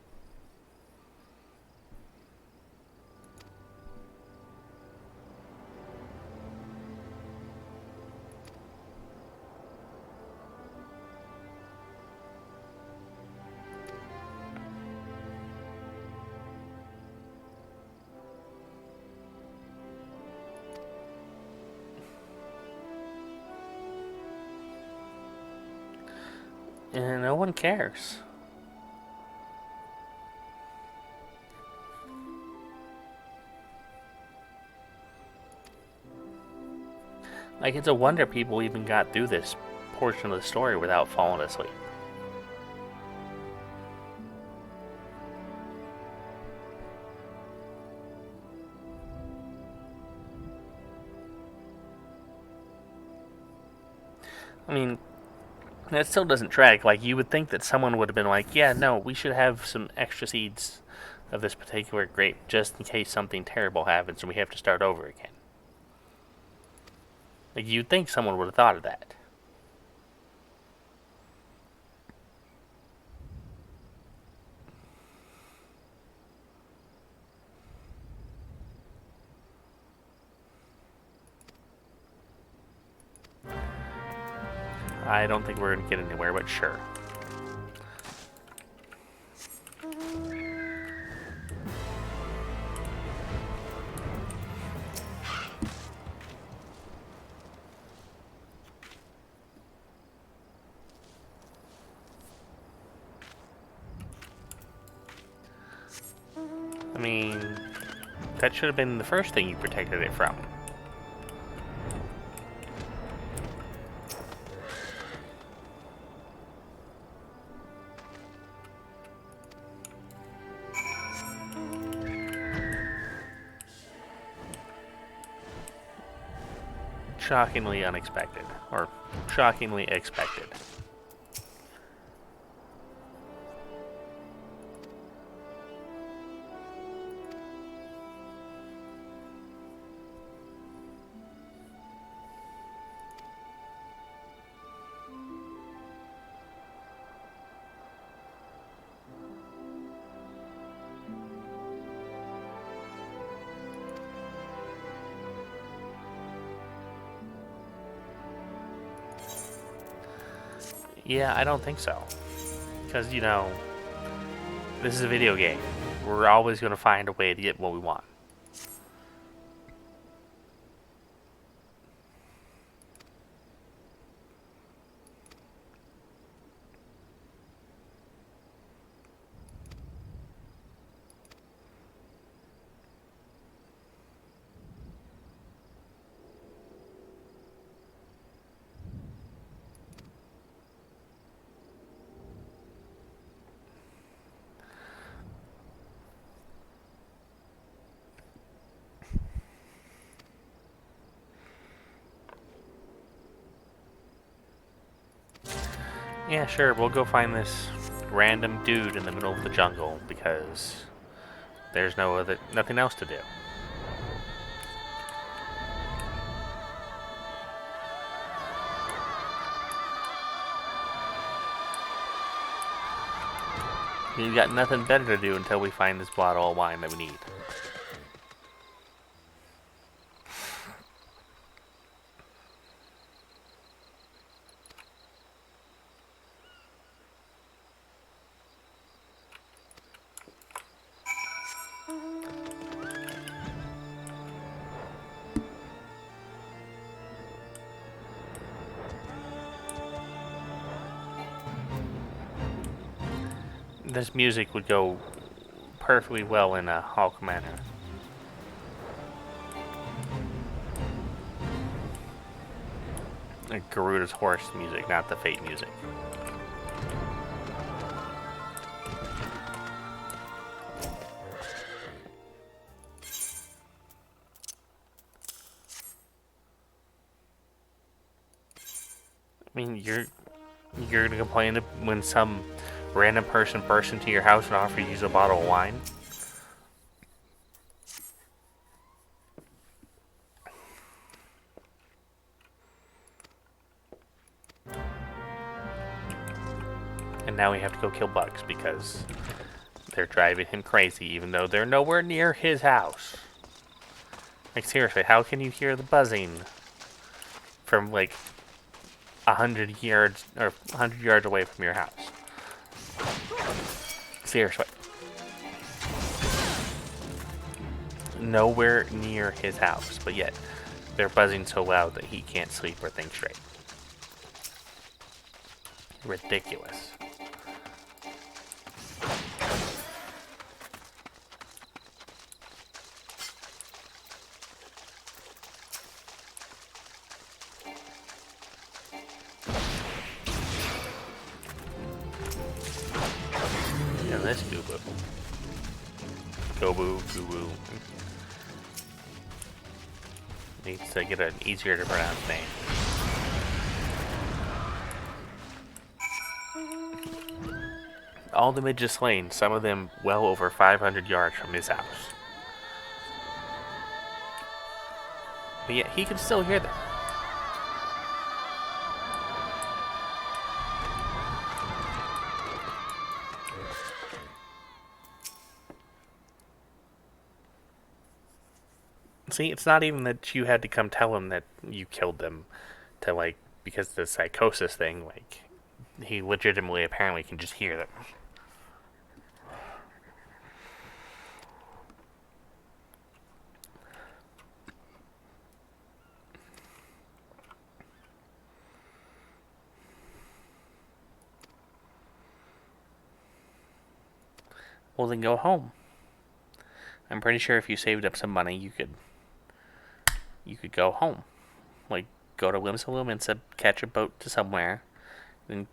And no one cares. Like, it's a wonder people even got through this portion of the story without falling asleep. I mean, that still doesn't track. Like, you would think that someone would have been like, yeah, no, we should have some extra seeds of this particular grape just in case something terrible happens and we have to start over again. Like, you'd think someone would have thought of that. I don't think we're going to get anywhere, but sure. I mean, that should have been the first thing you protected it from. Shockingly unexpected, or shockingly expected. Yeah, I don't think so. Because, you know, this is a video game. We're always going to find a way to get what we want. Yeah, sure, we'll go find this random dude in the middle of the jungle because there's nothing else to do. We've got nothing better to do until we find this bottle of wine that we need. This music would go perfectly well in a Haukke Manor. Like Garuda's horse music, not the Fate music. I mean, you're gonna complain when some random person bursts into your house and offers you to use a bottle of wine? And now we have to go kill bugs because they're driving him crazy, even though they're nowhere near his house. Like, seriously, how can you hear the buzzing from, like, 100 yards, or 100 yards away from your house? Seriously. Nowhere near his house, but yet they're buzzing so loud that he can't sleep or think straight. Ridiculous. Yeah, this Goobo. Goobo. Needs to get an easier to pronounce name. All the midges slain, some of them well over 500 yards from his house. But yet, he can still hear them. See, it's not even that you had to come tell him that you killed them to, like, because the psychosis thing, like, he legitimately apparently can just hear them. Well, then go home. I'm pretty sure if you saved up some money, you could go home. Like, go to Limsa, catch a boat to somewhere, then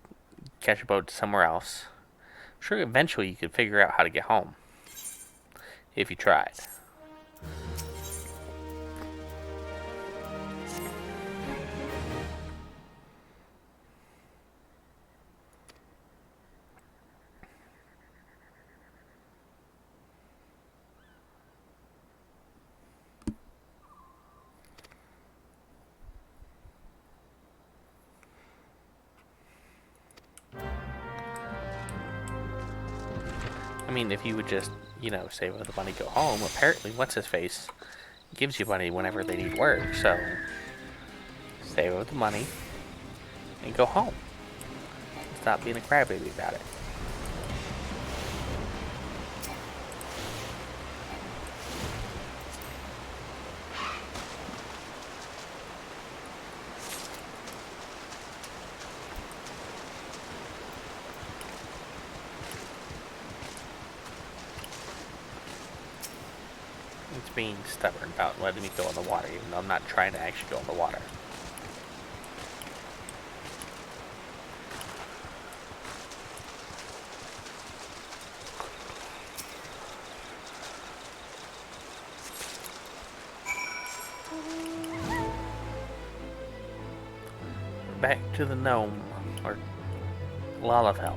catch a boat to somewhere else. Sure, eventually you could figure out how to get home. If you tried. I mean, if you would just, save up the money, go home, apparently, what's-his-face gives you money whenever they need work, so save up the money and go home. Stop being a crybaby about it. Being stubborn about letting me go in the water, even though I'm not trying to actually go in the water. Back to the gnome, or Lalafell.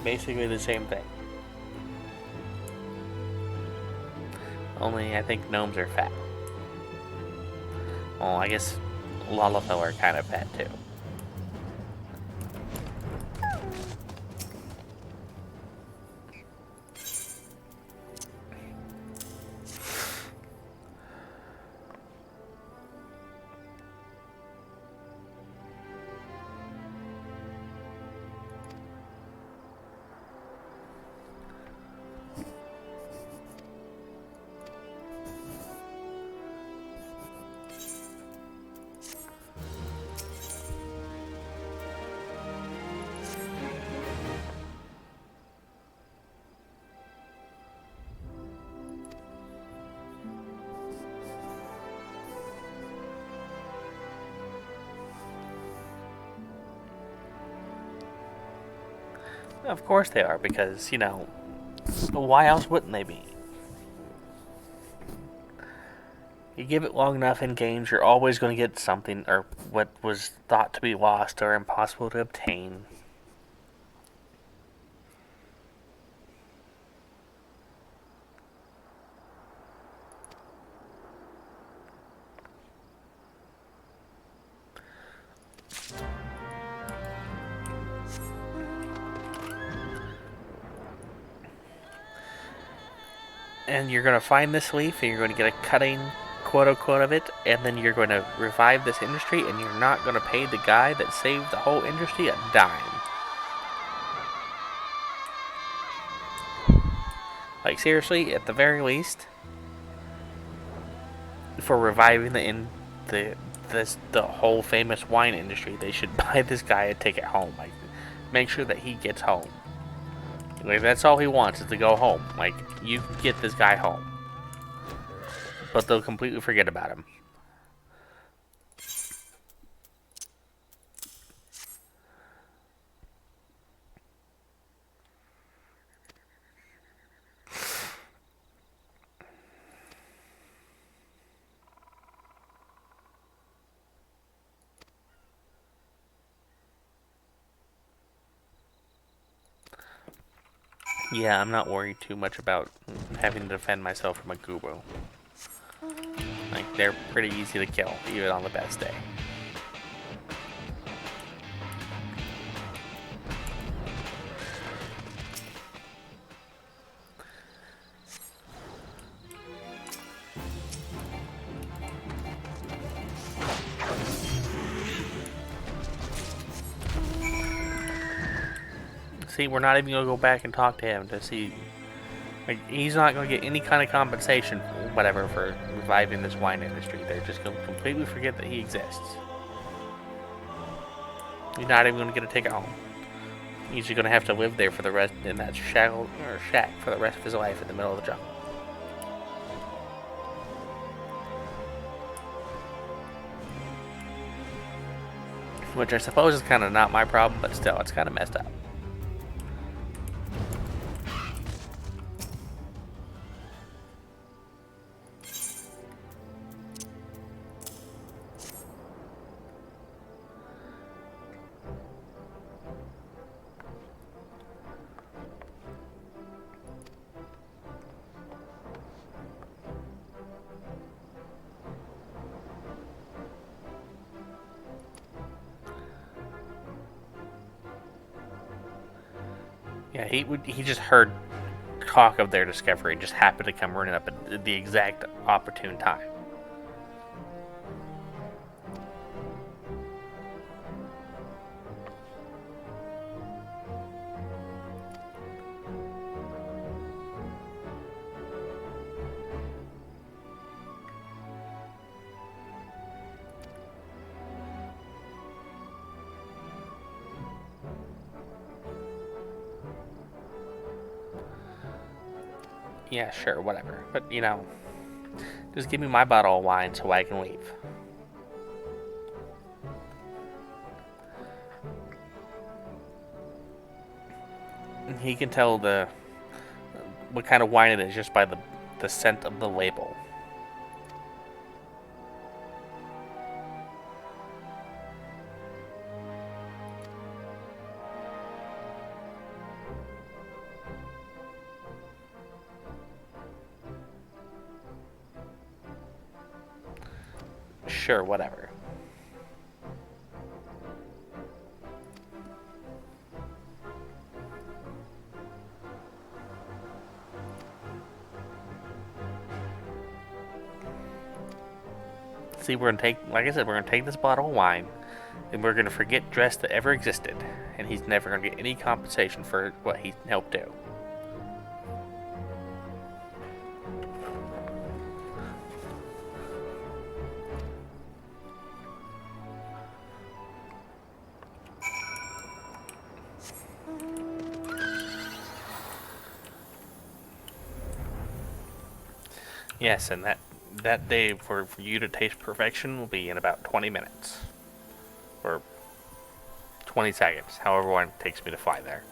Basically the same thing. Only I think gnomes are fat. Well, I guess Lalafell are kind of fat too. Of course they are, because, why else wouldn't they be? You give it long enough in games, you're always going to get something, or what was thought to be lost or impossible to obtain. And you're going to find this leaf, and you're going to get a cutting, quote-unquote, of it, and then you're going to revive this industry, and you're not going to pay the guy that saved the whole industry a dime. Like, seriously, at the very least, for reviving the whole famous wine industry, they should buy this guy a ticket home. Like, make sure that he gets home. Like, that's all he wants, is to go home. Like, you get this guy home. But they'll completely forget about him. Yeah, I'm not worried too much about having to defend myself from a guru. Like, they're pretty easy to kill, even on the best day. See, we're not even going to go back and talk to him to see. Like, he's not going to get any kind of compensation, whatever, for reviving this wine industry. They're just going to completely forget that he exists. He's not even going to get a ticket home. He's just going to have to live there for the rest, in that shack for the rest of his life in the middle of the jungle. Which I suppose is kind of not my problem, but still, it's kind of messed up. Yeah, he just heard talk of their discovery and just happened to come running up at the exact opportune time. Yeah, sure, whatever. But, you know, just give me my bottle of wine so I can leave. He can tell what kind of wine it is just by the scent of the label. Sure, whatever. See, we're gonna take, like I said, we're gonna take this bottle of wine, and we're gonna forget Dress that ever existed, and he's never gonna get any compensation for what he helped do. Yes, and that day for you to taste perfection will be in about 20 minutes. Or 20 seconds, however long it takes me to fly there.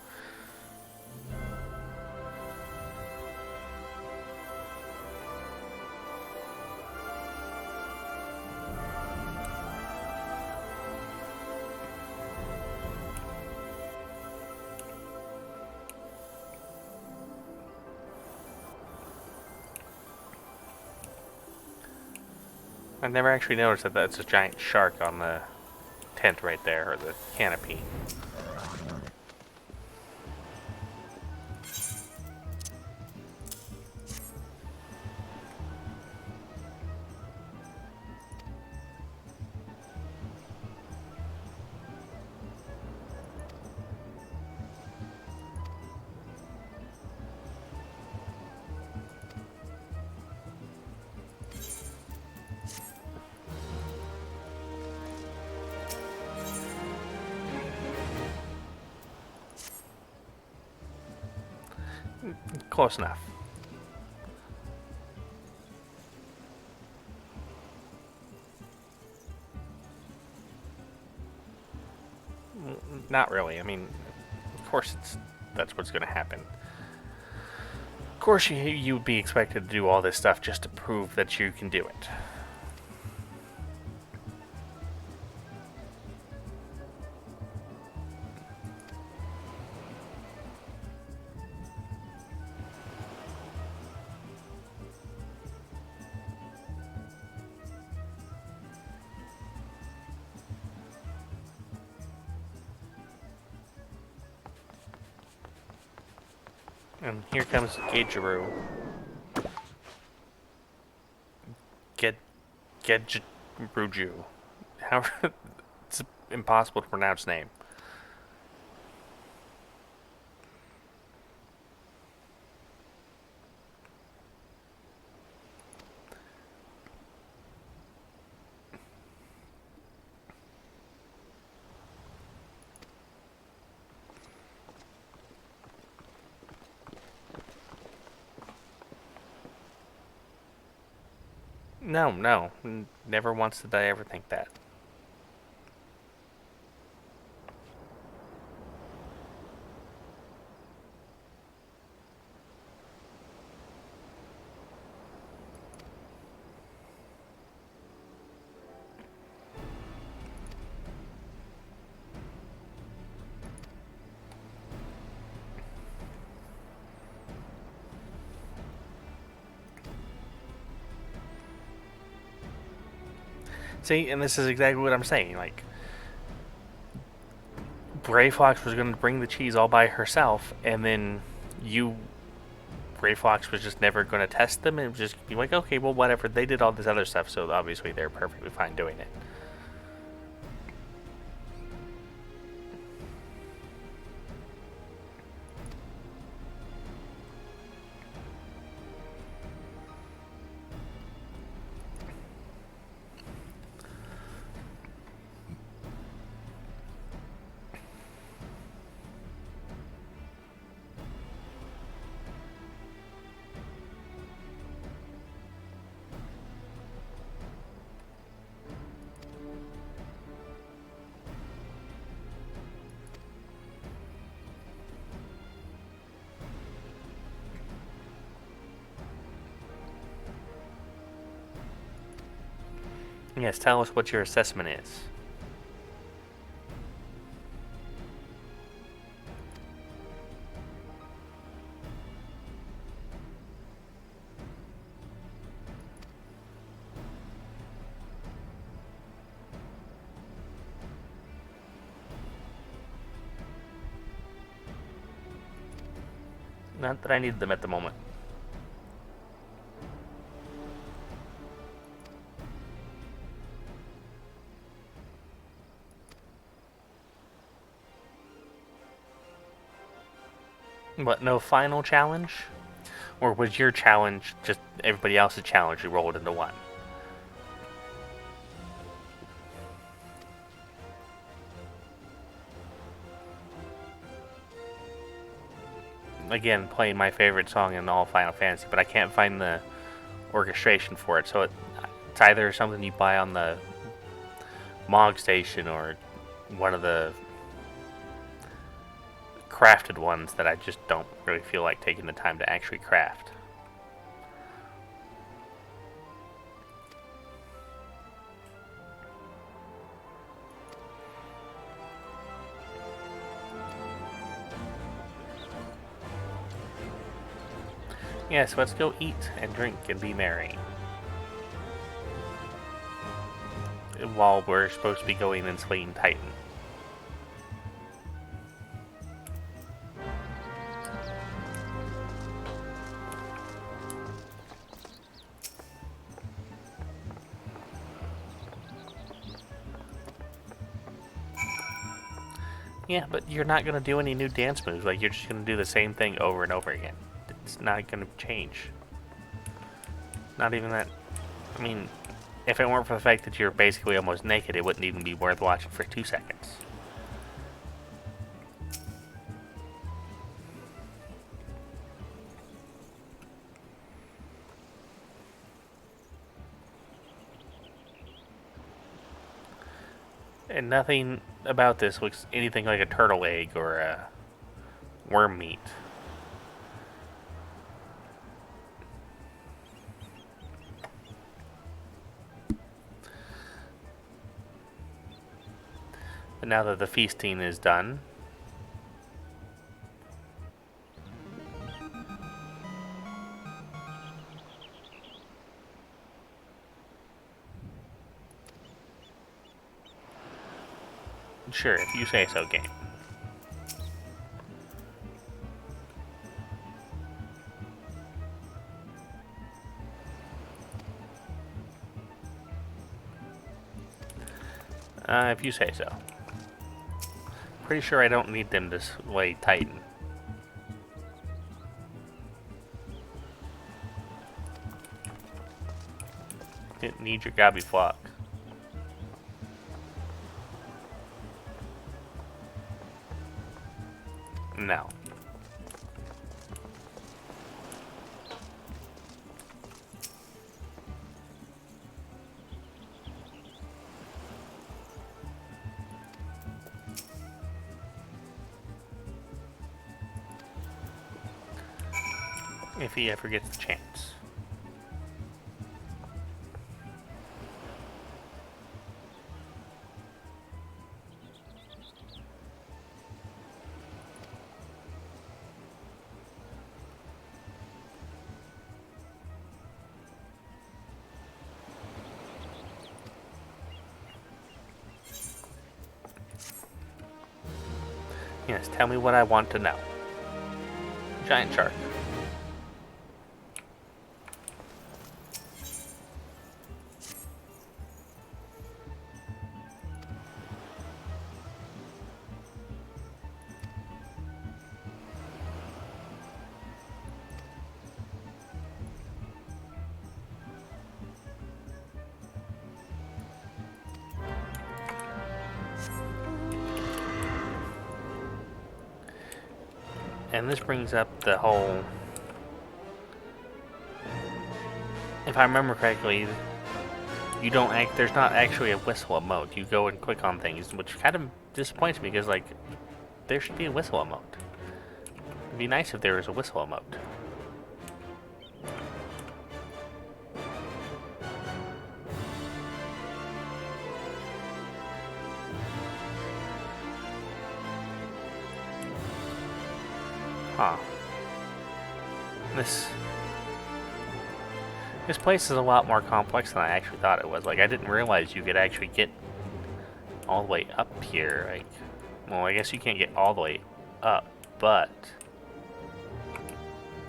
I never actually noticed that that's a giant shark on the tent right there, or the canopy. Close enough. Not really. I mean, of course that's what's going to happen. Of course you would be expected to do all this stuff just to prove that you can do it. And here comes Gageru. Gedruju. How? It's impossible to pronounce name. No. Never once did I ever think that. See, and this is exactly what I'm saying. Like, Bray Fox was going to bring the cheese all by herself, and then Bray Fox was just never going to test them, and just be like, okay, well, whatever. They did all this other stuff, so obviously they're perfectly fine doing it. Yes, tell us what your assessment is. Not that I need them at the moment. What, no final challenge? Or was your challenge just everybody else's challenge you rolled into one? Again, playing my favorite song in all Final Fantasy, but I can't find the orchestration for it, so it's either something you buy on the Mog Station or one of the crafted ones that I just don't really feel like taking the time to actually craft. Yes, let's go eat and drink and be merry. while we're supposed to be going and slaying Titan. Yeah, but you're not going to do any new dance moves. Like, you're just going to do the same thing over and over again. It's not going to change. Not even that. I mean, if it weren't for the fact that you're basically almost naked, it wouldn't even be worth watching for 2 seconds. And nothing about this looks anything like a turtle egg or a worm meat. But now that the feasting is done, sure, if you say so, game. If you say so. Pretty sure I don't need them to slay Titan. Didn't need your gobby flock. No. If he ever gets the chance. Yes, tell me what I want to know. Giant shark. And this brings up the whole, if I remember correctly, you don't act, there's not actually a whistle emote. You go and click on things, which kind of disappoints me because, like, there should be a whistle emote. It'd be nice if there was a whistle emote. Huh. This place is a lot more complex than I actually thought it was. Like, I didn't realize you could actually get all the way up here. Like, well, I guess you can't get all the way up, but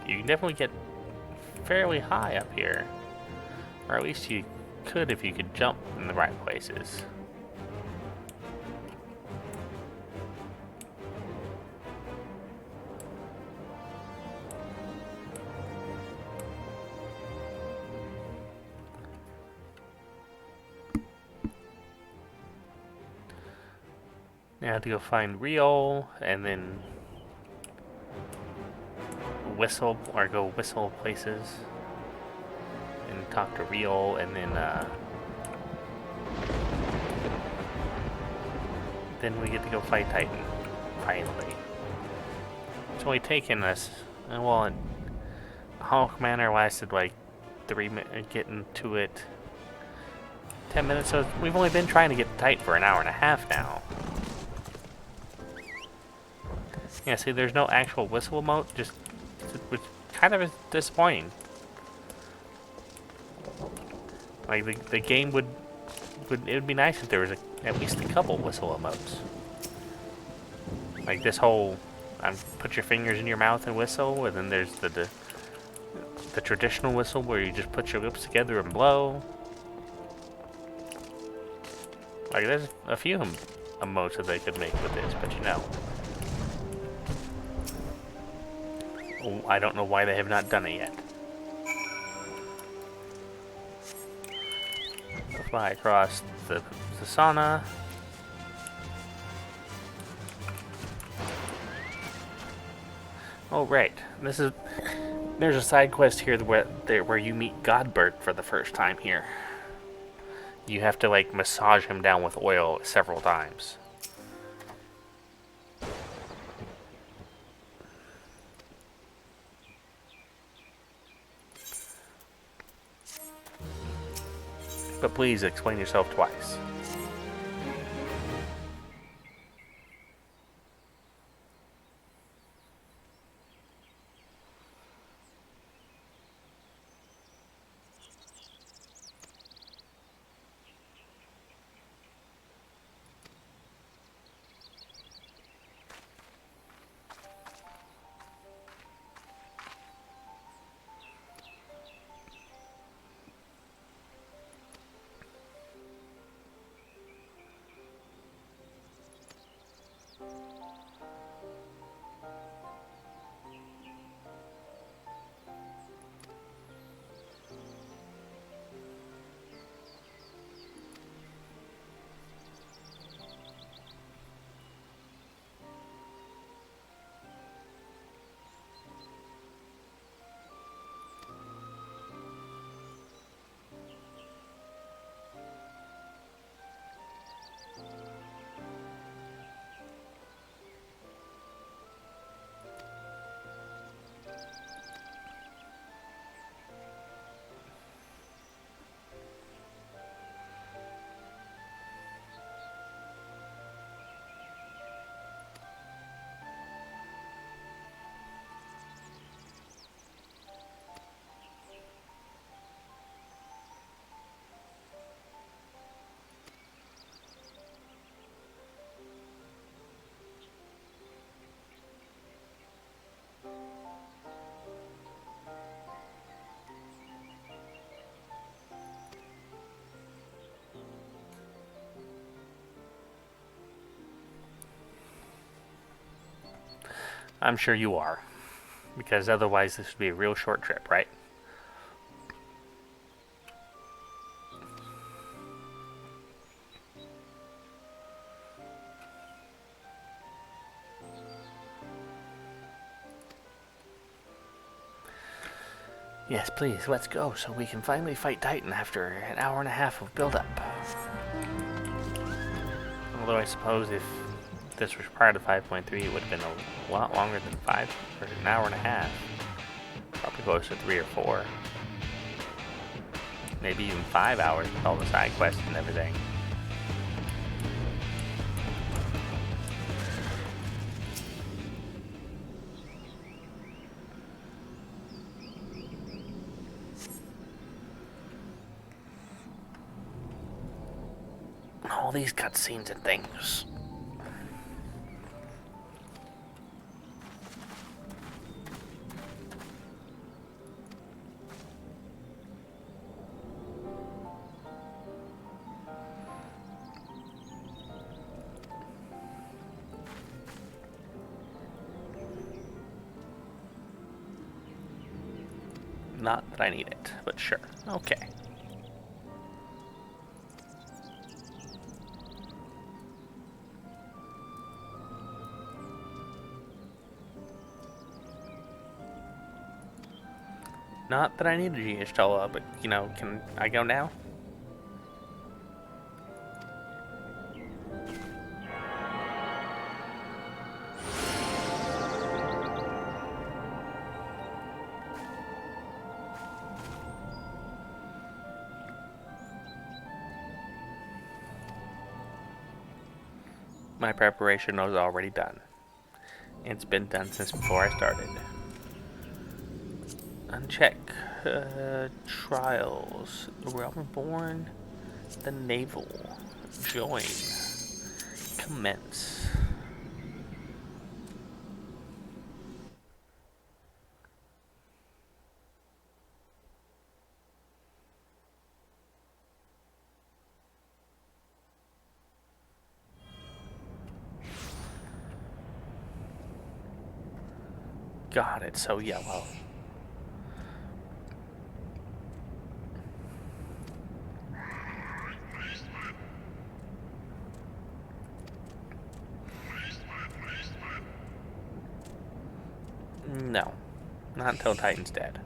you can definitely get fairly high up here. Or at least you could if you could jump in the right places. Now I have to go find Rio, and then whistle, or go whistle places, and talk to Rio, and then we get to go fight Titan, finally. It's only taken us, well, Haukke Manor lasted like 3 minutes, getting to it 10 minutes, so we've only been trying to get Titan for an hour and a half now. Yeah, see, there's no actual whistle emote, just, which kind of is disappointing. Like, the game would it would be nice if there was at least a couple whistle emotes. Like this whole, put your fingers in your mouth and whistle, and then there's the traditional whistle where you just put your lips together and blow. Like there's a few emotes that they could make with this, but you know. I don't know why they have not done it yet. Fly across the sauna. Oh right, there's a side quest here where you meet Godbert for the first time here. You have to like massage him down with oil several times. But please explain yourself twice. I'm sure you are, because otherwise this would be a real short trip, right? Yes, please, let's go so we can finally fight Titan after an hour and a half of build-up. Although I suppose if this was prior to 5.3, it would have been a lot longer than 5, or an hour and a half. Probably close to 3 or 4. Maybe even 5 hours with all the side quests and everything. All these cutscenes and things. Not that I need it, but sure. Okay. Not that I need a Giastola, but, you know, can I go now? My preparation was already done. It's been done since before I started. Uncheck. Trials. The Realm Reborn. The naval. Join. Commence. God, it's so yellow. No. Not until Titan's dead.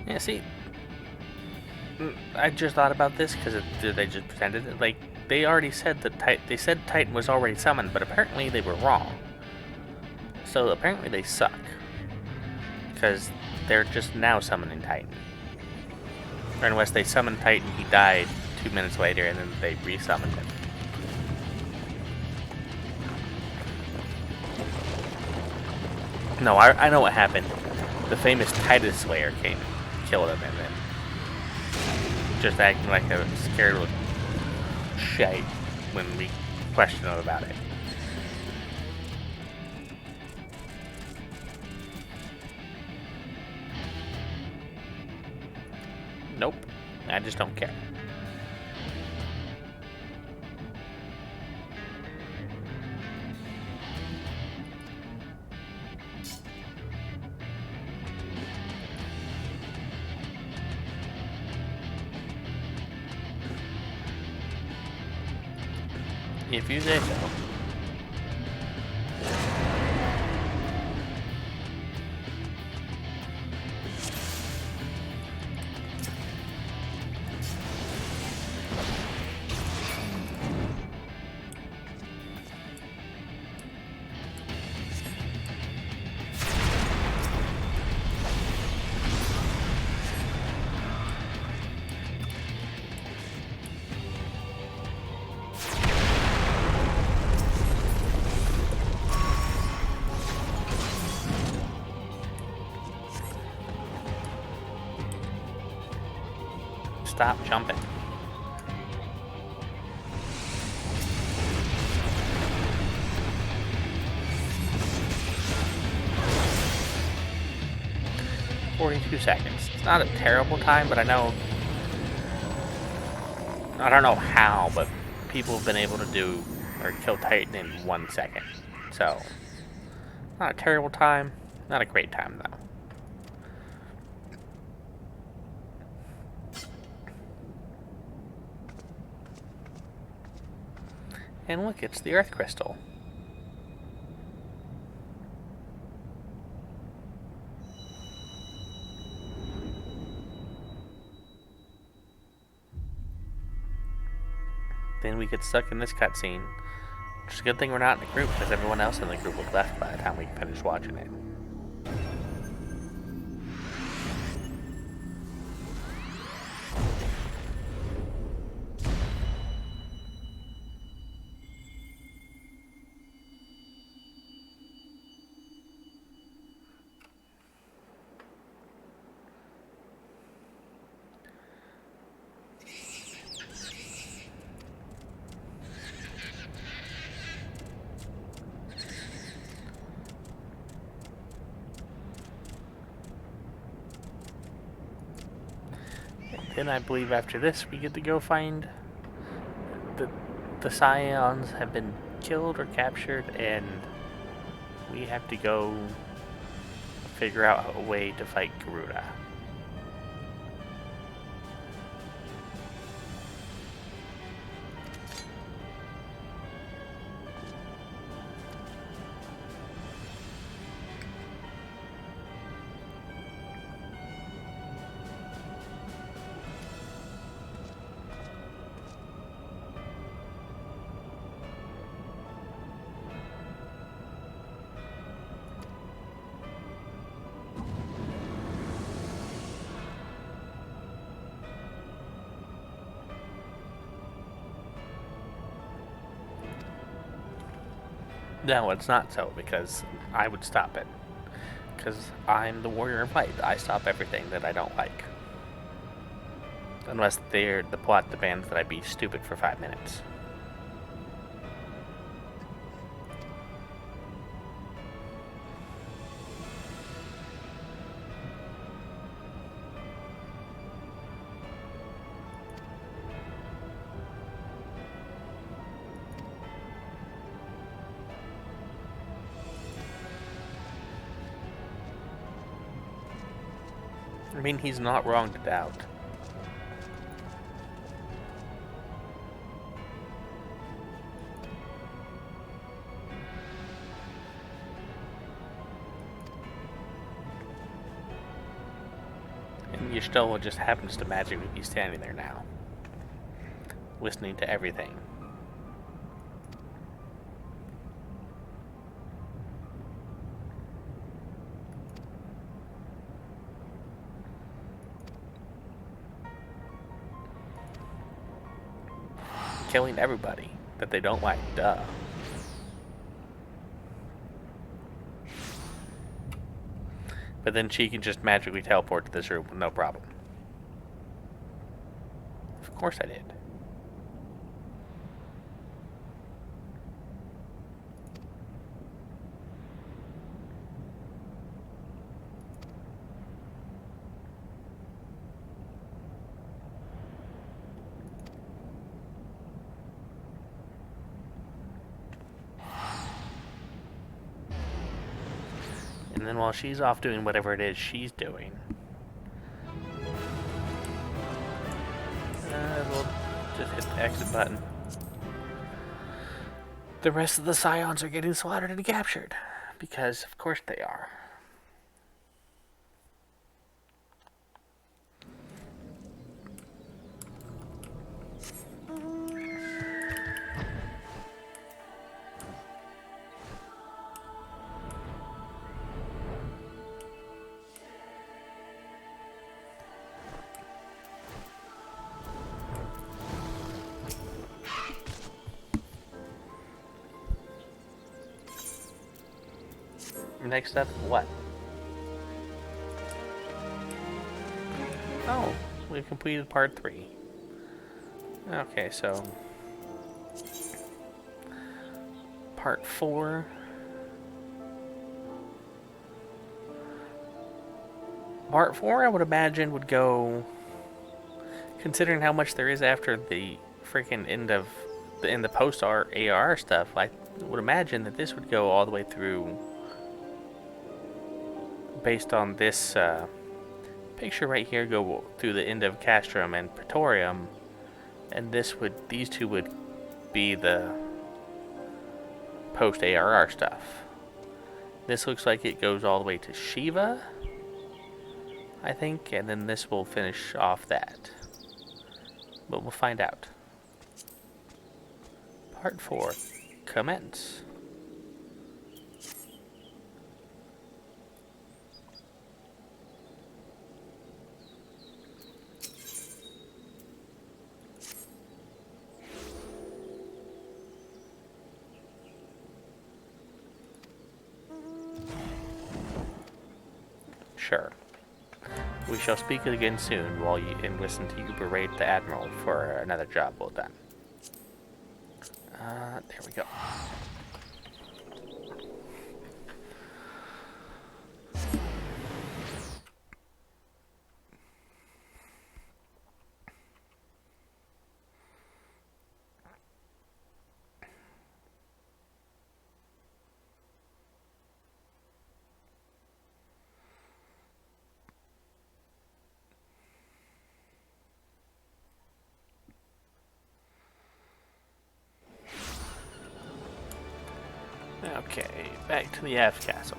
Yeah, see, I just thought about this because they just pretended it. Like, they already said that they said Titan was already summoned, but apparently they were wrong. So apparently they suck. Because they're just now summoning Titan. Or unless they summoned Titan, he died 2 minutes later, and then they re-summoned him. No, I know what happened. The famous Titus Slayer came, killed him, and then just acting like a scared little shite when we questioned him about it. Nope, I just don't care. If you say so. Stop jumping. "42 seconds. It's not a terrible time, but I don't know how, but people have been able to do or kill Titan in 1 second. So, not a terrible time, not a great time though. And look, it's the Earth Crystal. Then we get stuck in this cutscene. Which is a good thing we're not in the group, because everyone else in the group was left by the time we finished watching it. Then I believe after this we get to go find the Scions have been killed or captured, and we have to go figure out a way to fight Garuda. No, it's not so, because I would stop it. Because I'm the warrior of light. I stop everything that I don't like. Unless the plot demands that I be stupid for 5 minutes. I mean, he's not wrong to doubt. And Y'shtola just happens to magically be standing there now, listening to everything. Killing everybody that they don't like, duh. But then she can just magically teleport to this room with no problem. Of course I did. And then while she's off doing whatever it is she's doing, we'll just hit the exit button. The rest of the Scions are getting slaughtered and captured, because of course they are. Next up, what? Oh, we've completed part 3. Okay, so part 4. Part 4, I would imagine, would go, considering how much there is after the freaking end of the post AR stuff. I would imagine that this would go all the way through. Based on this picture right here, go through the end of Castrum and Praetorium, and these two would be the post ARR stuff. This looks like it goes all the way to Shiva, I think, and then this will finish off that. But we'll find out. Part 4, commence. Sure. We shall speak again soon while you listen to you berate the Admiral for another job well done. There we go. Okay, back to the F castle.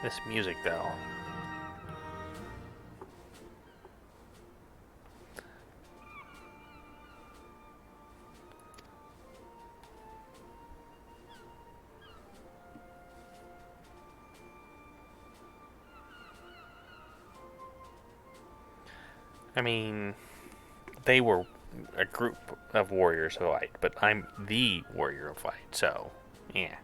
This music, though. I mean, they were a group of warriors of light, but I'm the warrior of light, so, yeah.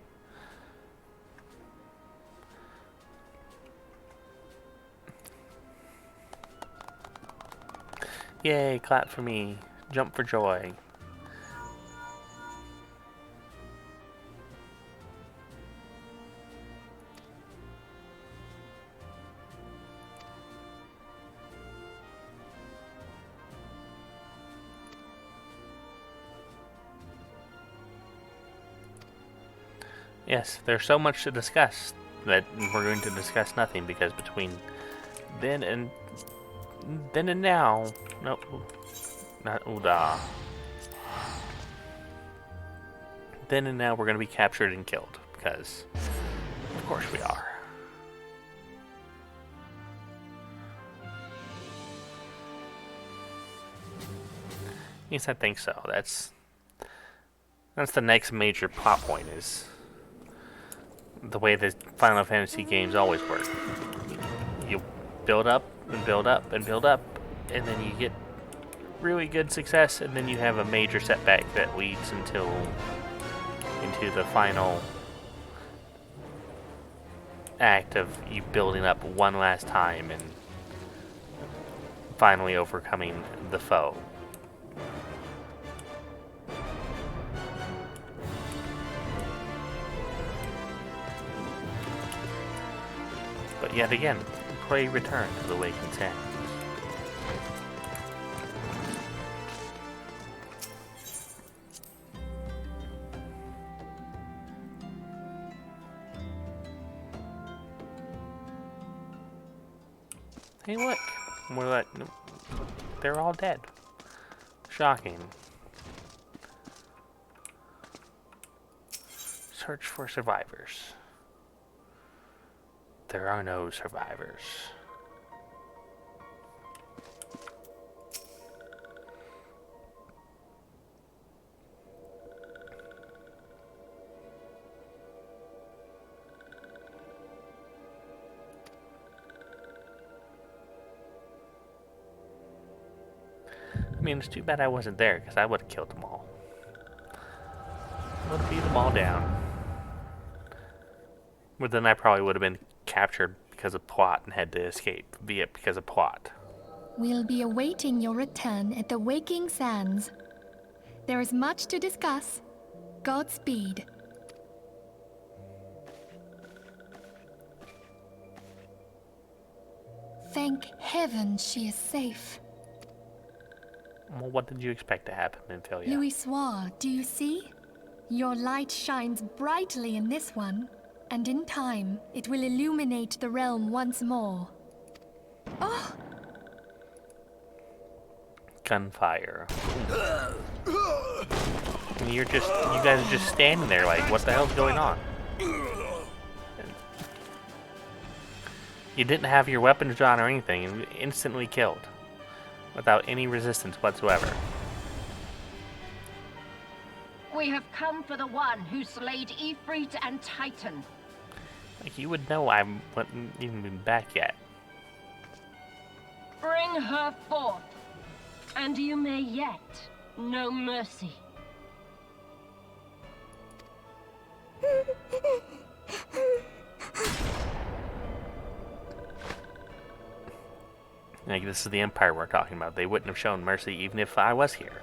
Yay, clap for me. Jump for joy. Yes, there's so much to discuss that we're going to discuss nothing, because between then and now, nope, not Uda. Then and now we're going to be captured and killed, because of course we are. Yes, I think so. That's the next major plot point, is the way the Final Fantasy games always work. You build up and build up and build up, and then you get really good success, and then you have a major setback that leads into the final act of you building up one last time and finally overcoming the foe. But yet again, pray return to the Waking Sands. Hey, look! They're all dead. Shocking. Search for survivors. There are no survivors. I mean, it's too bad I wasn't there, because I would have killed them all. Would have beat them all down. But then I probably would have been captured because of plot and had to escape, be it because of plot. We'll be awaiting your return at the Waking Sands. There is much to discuss. Godspeed. Thank heaven she is safe. Well, what did you expect to happen in Philia? Louisoire, do you see? Your light shines brightly in this one, and in time, it will illuminate the realm once more. Oh! Gunfire. And you guys are just standing there like, what the hell's going on? You didn't have your weapons drawn or anything, and instantly killed. Without any resistance whatsoever. We have come for the one who slayed Ifrit and Titan. Like, you would know I wouldn't even been back yet. Bring her forth, and you may yet know mercy. Like, this is the Empire we're talking about. They wouldn't have shown mercy even if I was here.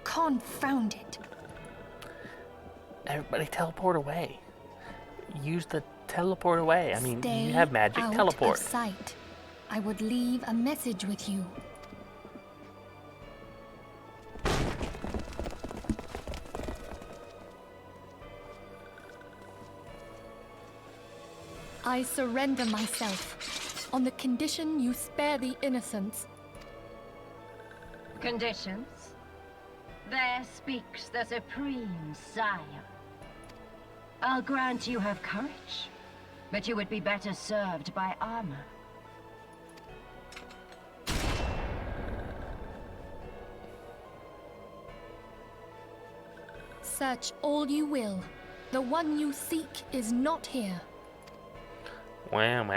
Confound it. Everybody teleport away. Use the teleport away. I mean, Stay you have magic, out teleport. of sight. I would leave a message with you. I surrender myself, on the condition you spare the innocents. Conditions? There speaks the Supreme Sire. I'll grant you have courage, But you would be better served by armor. Search all you will. The one you seek is not here. Well.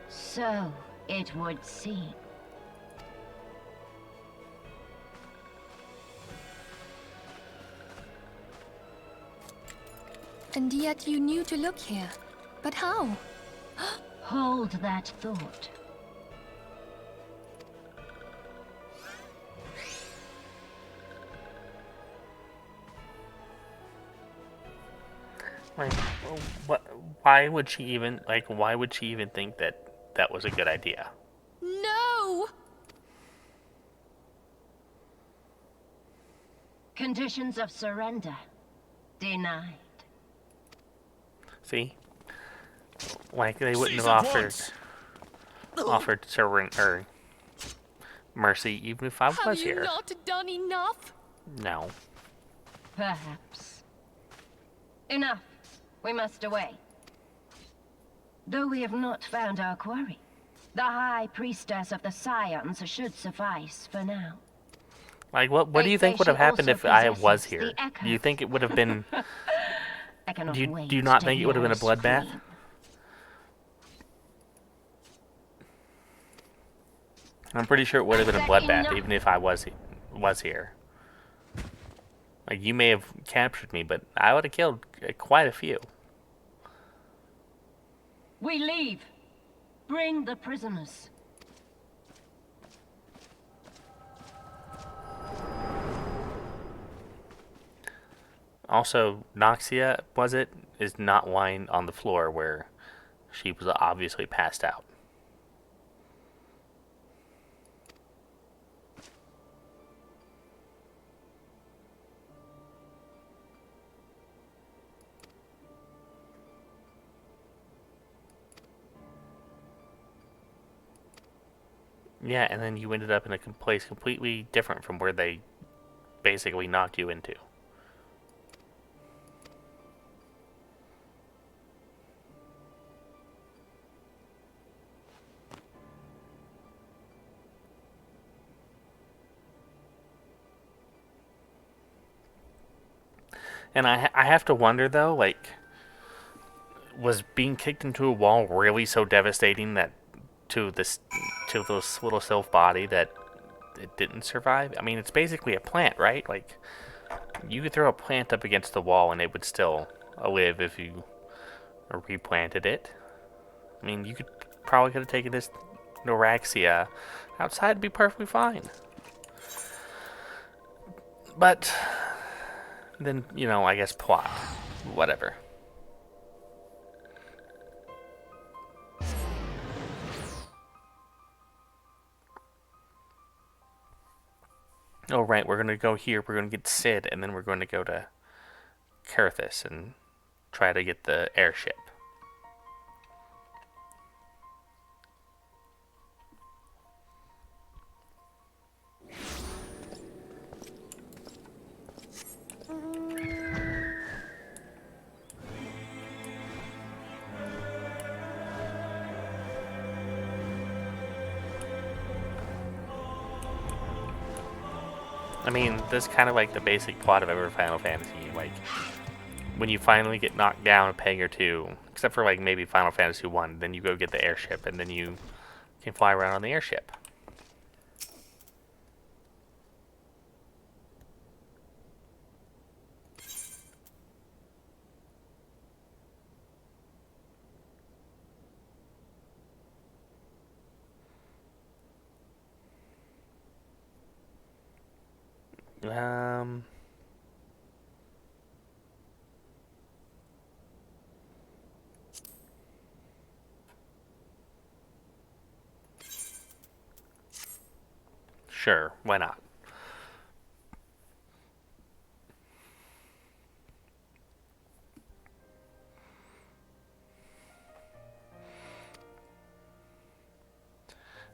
So it would seem. And yet you knew to look here. But how? Hold that thought. Like, what? Why would she even think that that was a good idea? No! Conditions of surrender. Denied. See? Like, they wouldn't have offered surrender, mercy, even if I was Have here. you not done enough? No. Perhaps. Enough. We must away. Though we have not found our quarry, the High Priestess of the Scions should suffice for now. Like, what do you think would have happened if I was here? Do you think it would have been... I cannot do wait you not to think it would have been a hear bloodbath? scream. I'm pretty sure it would have been a bloodbath, Enough. even if I was here. Like, you may have captured me, but I would have killed quite a few. We leave. Bring the prisoners. Also, Noxia, is not lying on the floor where she was obviously passed out. Yeah, and then you ended up in a place completely different from where they basically knocked you into. And I have to wonder, though, like, was being kicked into a wall really so devastating that to this little sylph body that it didn't survive? I mean, it's basically a plant, right? Like, you could throw a plant up against the wall and it would still live if you replanted it. I mean, you probably could have taken this Noraxia outside and be perfectly fine. But then, I guess plot. Whatever. Oh, right, we're going to go here, we're going to get Sid, and then we're going to go to Carthus and try to get the airship. I mean, this is kind of like the basic plot of every Final Fantasy. Like, when you finally get knocked down a peg or two, except for like maybe Final Fantasy 1, then you go get the airship, and then you can fly around on the airship. Sure, why not?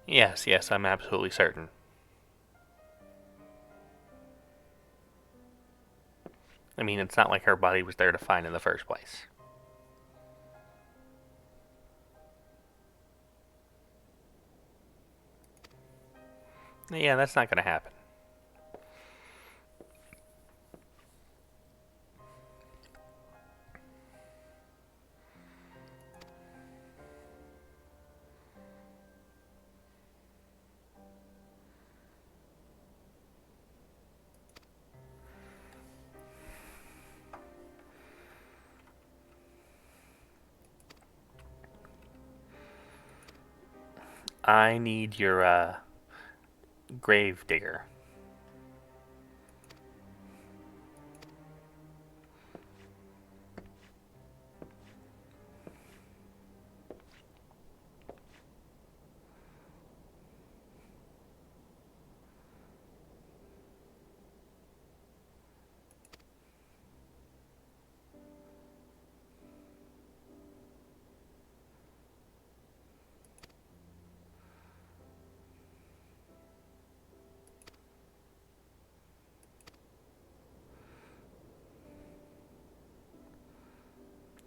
Yes, I'm absolutely certain. I mean, it's not like her body was there to find in the first place. Yeah, that's not going to happen. I need your grave digger.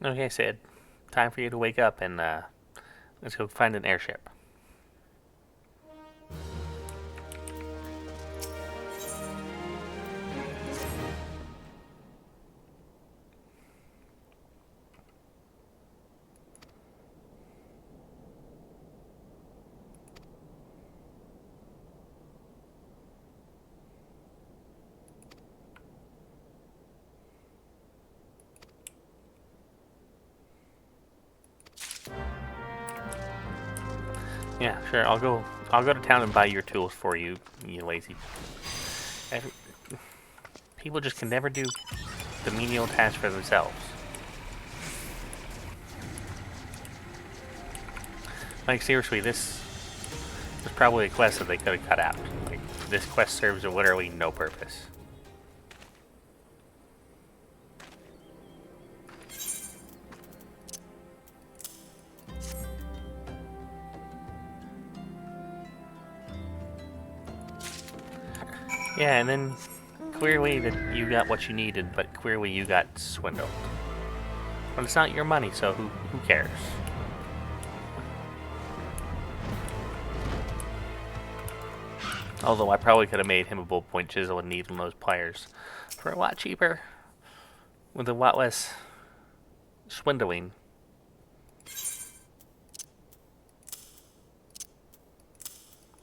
Okay, Sid. Time for you to wake up and let's go find an airship. Yeah, sure. I'll go to town and buy your tools for you, you lazy. People just can never do the menial tasks for themselves. Like, seriously, this was probably a quest that they could have cut out. Like, this quest serves literally no purpose. Yeah, and then clearly that you got what you needed, but clearly you got swindled. But it's not your money, so who cares? Although I probably could have made him a bullpoint chisel and needle nose pliers for a lot cheaper, with a lot less swindling.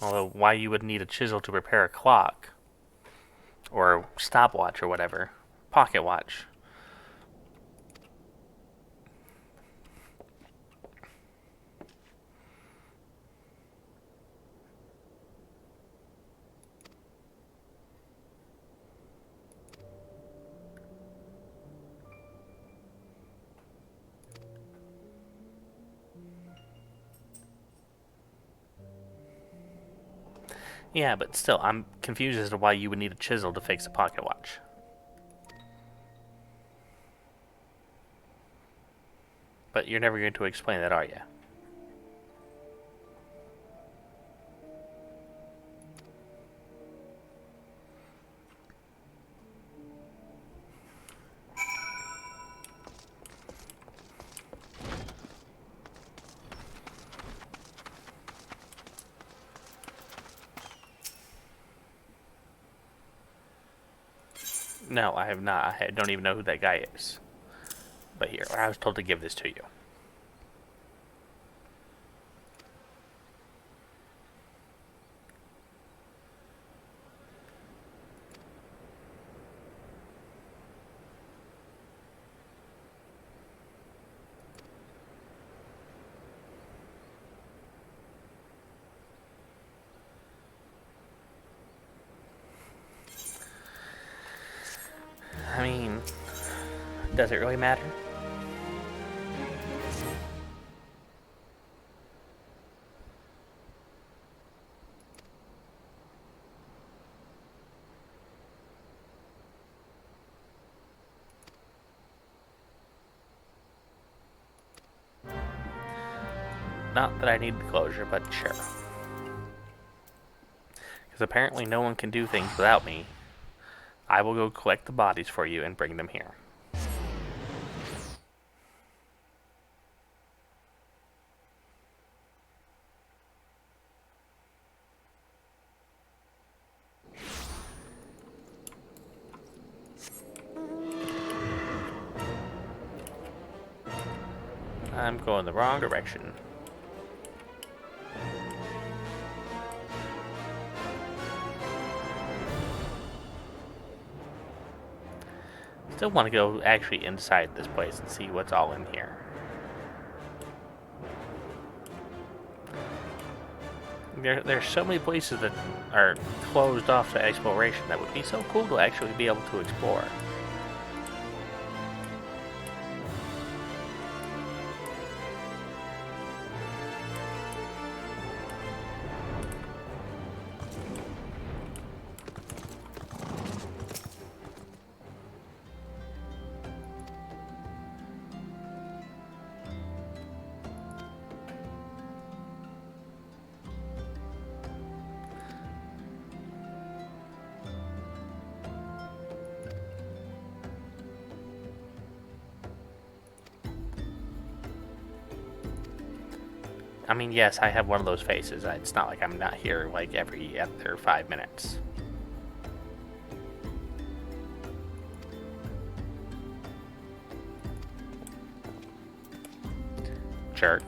Although, why you would need a chisel to repair a clock, or stopwatch, or whatever, pocket watch. Yeah, but still, I'm confused as to why you would need a chisel to fix a pocket watch. But you're never going to explain that, are you? No, I have not. I don't even know who that guy is. But here, I was told to give this to you. I mean, does it really matter? Not that I need the closure, but sure. Because apparently no one can do things without me. I will go collect the bodies for you and bring them here. I'm going the wrong direction. Still want to go actually inside this place and see what's all in here. There's so many places that are closed off to exploration that would be so cool to actually be able to explore. I mean, yes, I have one of those faces. It's not like I'm not here like every other 5 minutes. Jerk.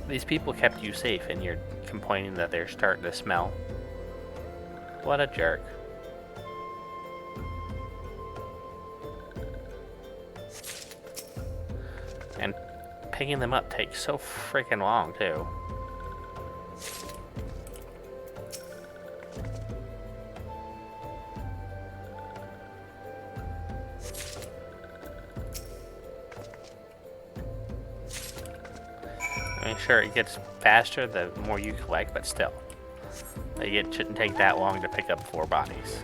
These people kept you safe and you're complaining that they're starting to smell. What a jerk. And picking them up takes so freaking long, too. I mean, sure, it gets faster the more you collect, but still. It shouldn't take that long to pick up 4 bodies.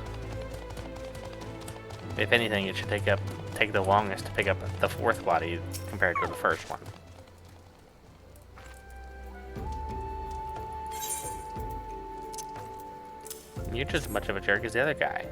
If anything, it should take the longest to pick up the 4th body compared to the first one. You're just as much of a jerk as the other guy.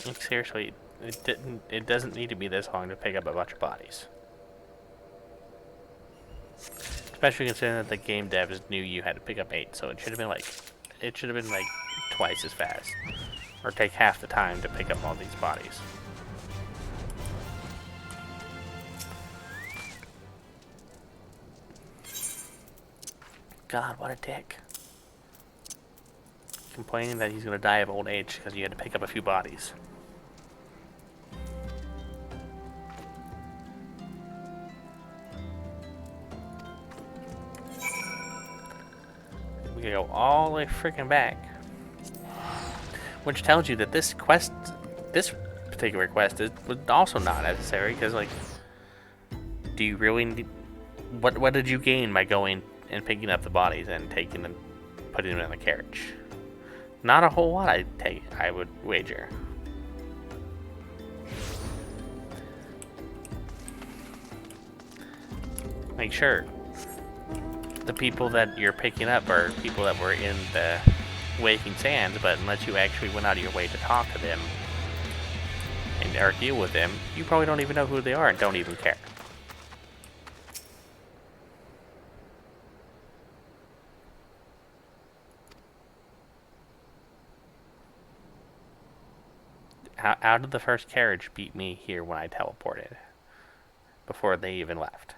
Like, seriously, it doesn't need to be this long to pick up a bunch of bodies. Especially considering that the game devs knew you had to pick up 8, so it should have been like twice as fast. Or take half the time to pick up all these bodies. God, what a dick. Complaining that he's gonna die of old age because you had to pick up a few bodies. We gotta go all the way freaking back. Which tells you that this particular quest was also not necessary, because, like, do you really need... What did you gain by going and picking up the bodies and taking them, putting them in the carriage? Not a whole lot, I would wager. Like, sure, the people that you're picking up are people that were in the Waking Sands, but unless you actually went out of your way to talk to them or deal with them, you probably don't even know who they are and don't even care. How did the first carriage beat me here when I teleported? Before they even left.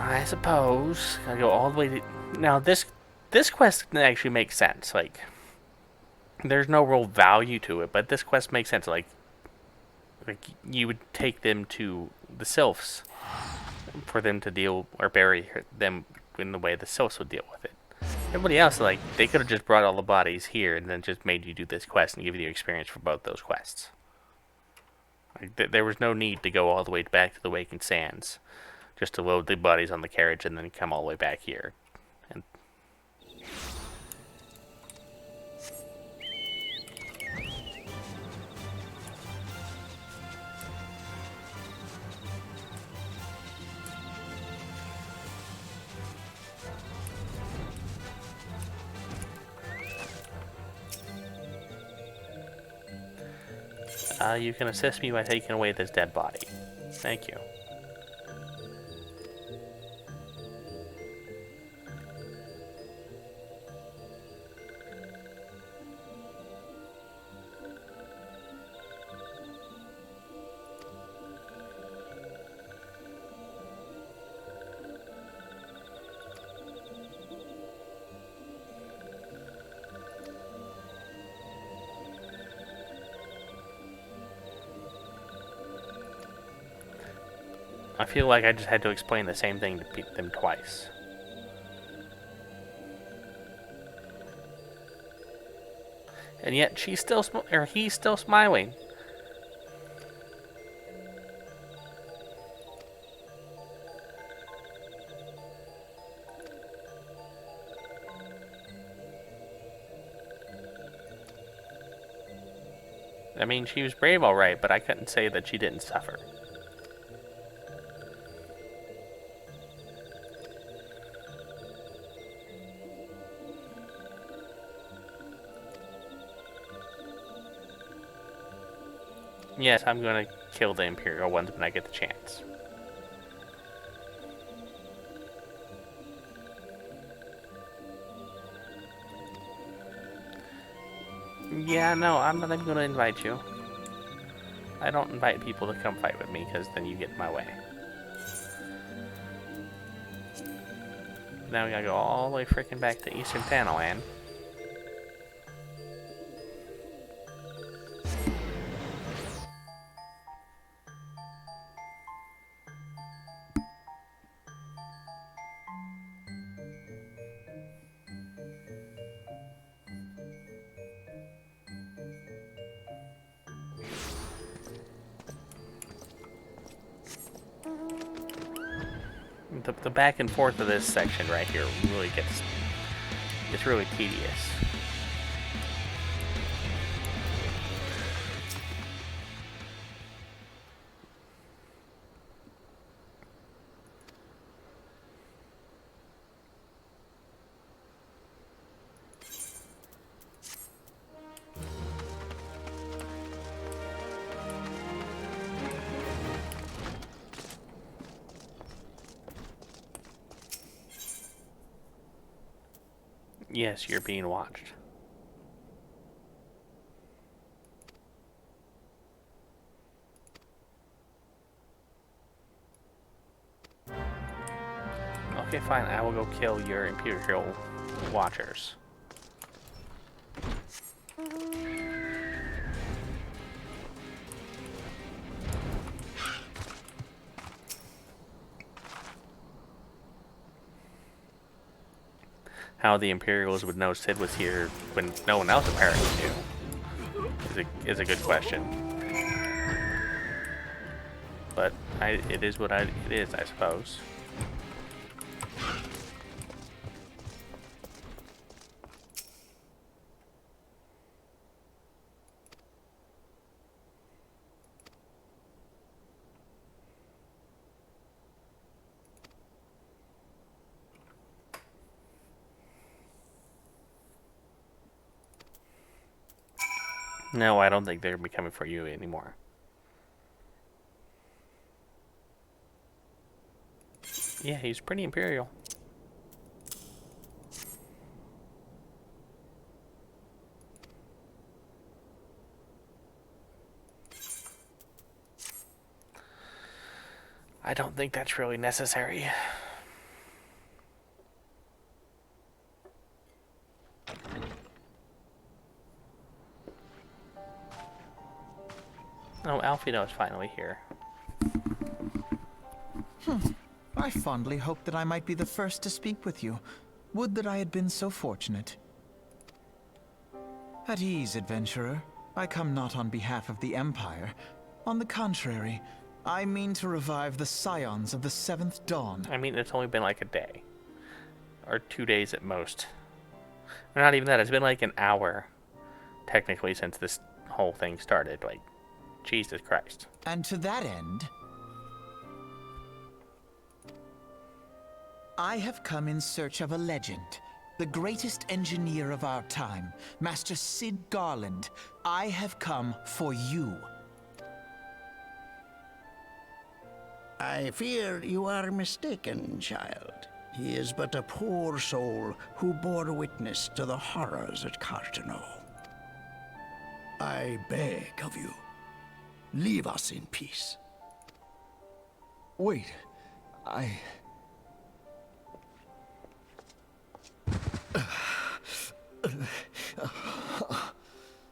I suppose gotta go all the way to... Now this quest actually makes sense. Like, there's no real value to it, but this quest makes sense. Like you would take them to the sylphs for them to deal or bury them in the way the Sylphs would deal with it. Everybody else, like, they could have just brought all the bodies here and then just made you do this quest and give you the experience for both those quests. Like, there was no need to go all the way back to the Wakened Sands just to load the bodies on the carriage and then come all the way back here. And you can assist me by taking away this dead body. Thank you. I feel like I just had to explain the same thing to them twice. And yet she's still he's still smiling. I mean, she was brave all right, but I couldn't say that she didn't suffer. Yes, I'm gonna kill the Imperial ones when I get the chance. Yeah, no, I'm not even gonna invite you. I don't invite people to come fight with me, because then you get in my way. Now we gotta go all the way freaking back to Eastern Thanalan. The back and forth of this section right here really it's really tedious. Yes, you're being watched. Okay, fine. I will go kill your Imperial Watchers. How the Imperials would know Sid was here when no one else apparently knew is a good question. But it is what it is, I suppose. No, I don't think they're be coming for you anymore. Yeah, he's pretty Imperial. I don't think that's really necessary. Oh, Alfino is finally here. I fondly hoped that I might be the first to speak with you. Would that I had been so fortunate. At ease, adventurer. I come not on behalf of the Empire. On the contrary, I mean to revive the scions of the 7th Dawn. I mean, it's only been like a day. Or 2 days at most. Or not even that, it's been like an hour, technically, since this whole thing started. Like, Jesus Christ. And to that end, I have come in search of a legend. The greatest engineer of our time, Master Cid Garland. I have come for you. I fear you are mistaken, child. He is but a poor soul who bore witness to the horrors at Cartano. I beg of you, leave us in peace. Wait,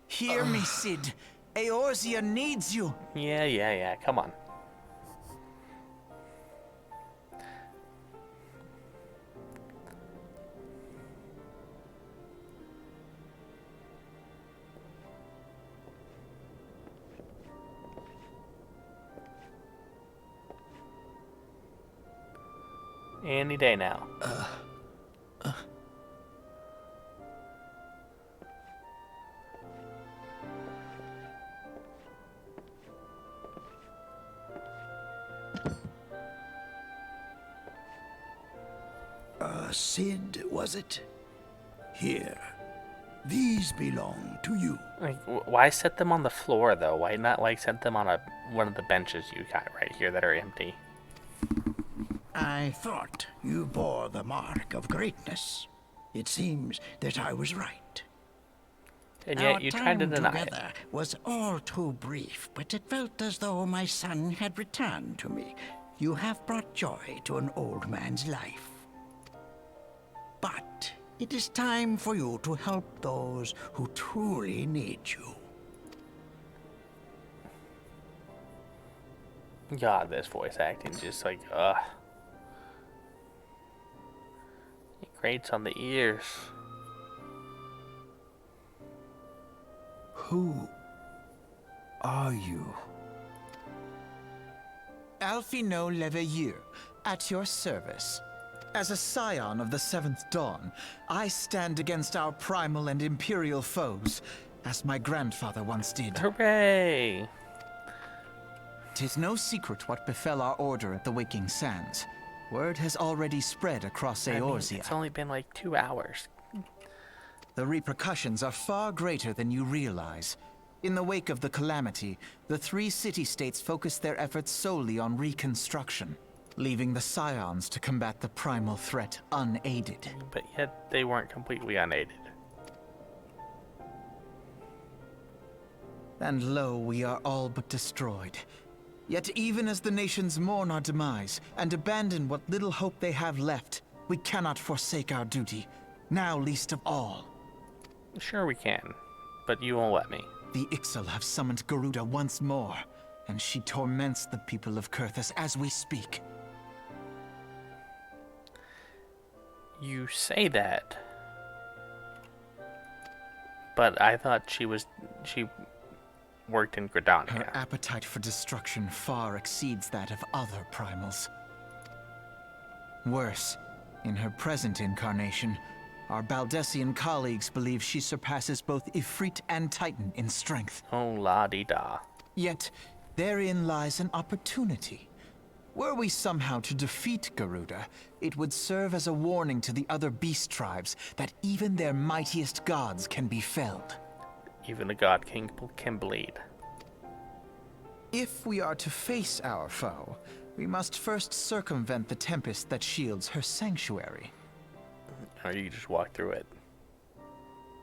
Hear me, Cid. Eorzea needs you. Yeah, come on. Any day now. Cid, was it? Here. These belong to you. Like, why set them on the floor, though? Why not, like, set them on one of the benches you got right here that are empty? I thought you bore the mark of greatness. It seems that I was right. And yet Our you tried to time deny it. together was all too brief, but it felt as though my son had returned to me. You have brought joy to an old man's life. But it is time for you to help those who truly need you. God, this voice acting just like, ugh. It grates on the ears. Who are you? Alphino Leveilleur, at your service. As a scion of the 7th Dawn, I stand against our primal and imperial foes, as my grandfather once did. Hooray! 'Tis no secret what befell our order at the Waking Sands. Word has already spread across Eorzea. It's only been like 2 hours. The repercussions are far greater than you realize. In the wake of the calamity, the 3 city-states focused their efforts solely on reconstruction, leaving the scions to combat the primal threat unaided. But yet they weren't completely unaided. And lo, we are all but destroyed. Yet even as the nations mourn our demise and abandon what little hope they have left, we cannot forsake our duty, now least of all. Sure we can, but you won't let me. The Ixal have summoned Garuda once more, and she torments the people of Kurthus as we speak. You say that, but I thought she worked in Gridania. Her appetite for destruction far exceeds that of other primals. Worse, in her present incarnation, our Baldessian colleagues believe she surpasses both Ifrit and Titan in strength. Oh, la-di-da. Yet, therein lies an opportunity. Were we somehow to defeat Garuda, it would serve as a warning to the other beast tribes that even their mightiest gods can be felled. Even the God King can bleed. If we are to face our foe, we must first circumvent the tempest that shields her sanctuary. Or you just walk through it.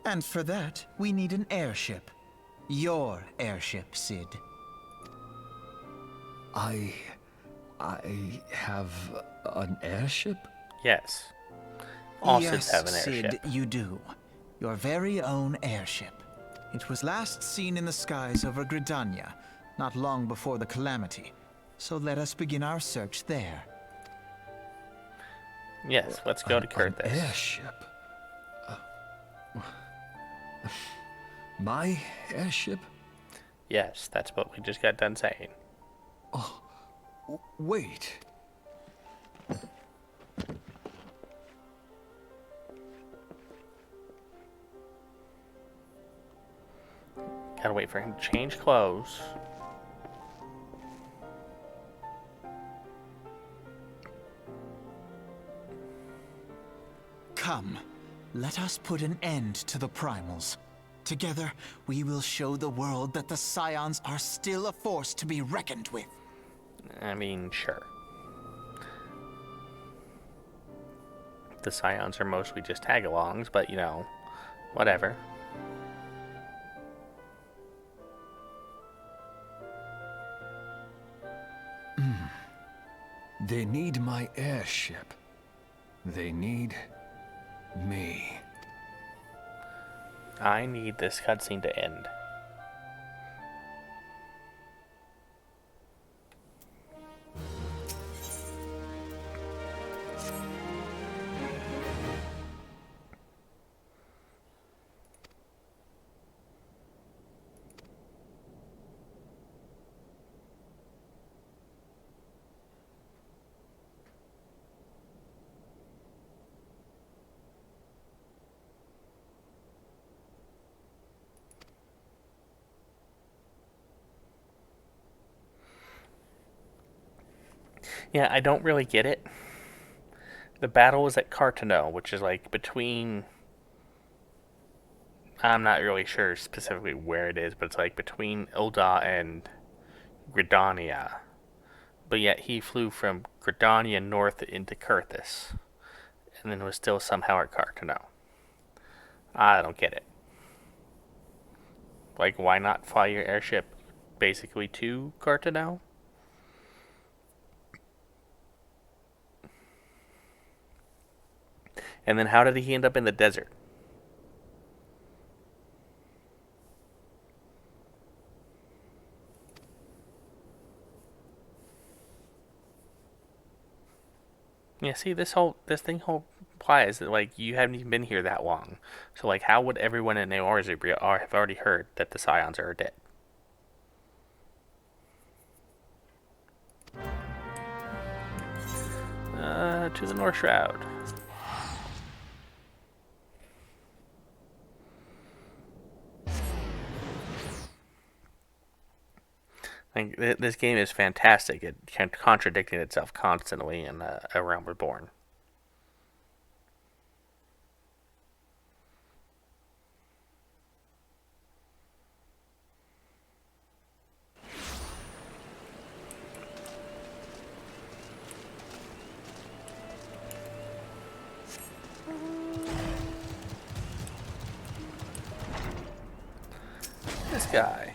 And for that, we need an airship. Your airship, Cid. I have an airship? Yes. All Yes, Cids have an airship. Cid, you do. Your very own airship. It was last seen in the skies over Gridania, not long before the calamity. So let us begin our search there. Yes, let's go to An Kurthis. airship? My airship? Yes, that's what we just got done saying. Wait. Gotta wait for him to change clothes. Come, let us put an end to the primals. Together, we will show the world that the Scions are still a force to be reckoned with. I mean, sure. The Scions are mostly just tag-alongs, but you know, whatever. They need my airship. They need me. I need this cutscene to end. Yeah, I don't really get it. The battle was at Cartano, which is like between... I'm not really sure specifically where it is, but it's like between Ul'dah and Gridania. But yet he flew from Gridania north into Kurthis, and then was still somehow at Cartano. I don't get it. Like, why not fly your airship basically to Cartano? And then how did he end up in the desert? Yeah, see, this thing implies that, like, you haven't even been here that long. So, like, how would everyone in Eorzea have already heard that the Scions are dead? To the North Shroud. Like, this game is fantastic at contradicting itself constantly in A Realm Reborn. This guy.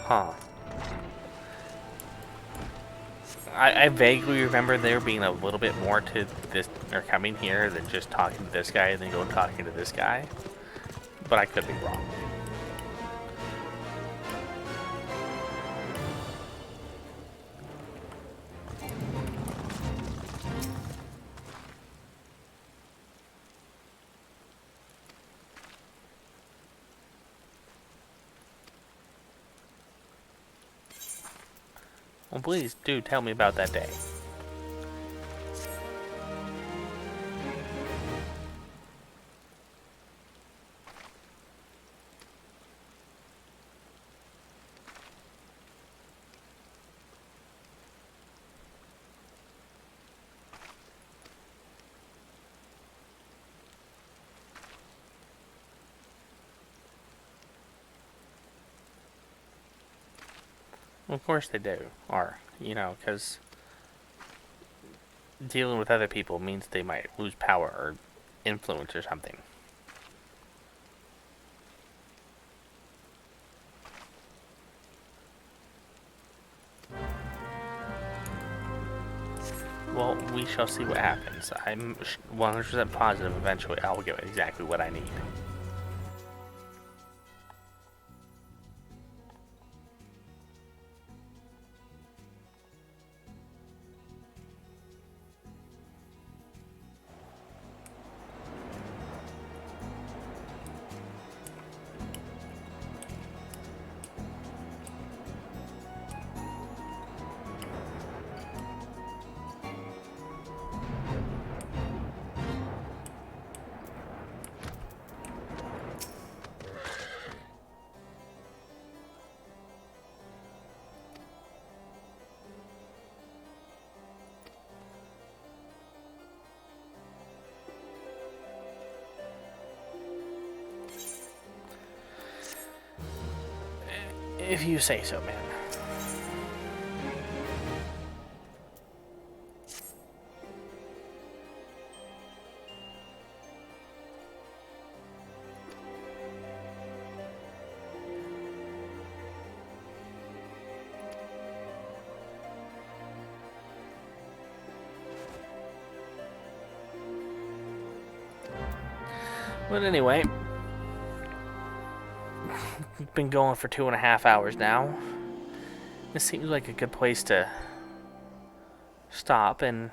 Huh. I vaguely remember there being a little bit more to this, or coming here, than just talking to this guy and then going talking to this guy. But I could be wrong. Well, please do tell me about that day. Well, of course they do, you know, because dealing with other people means they might lose power or influence or something. Well, we shall see what happens. I'm 100% positive eventually I will get exactly what I need. If you say so, man. But anyway, we've been going for 2.5 hours now. This seems like a good place to stop and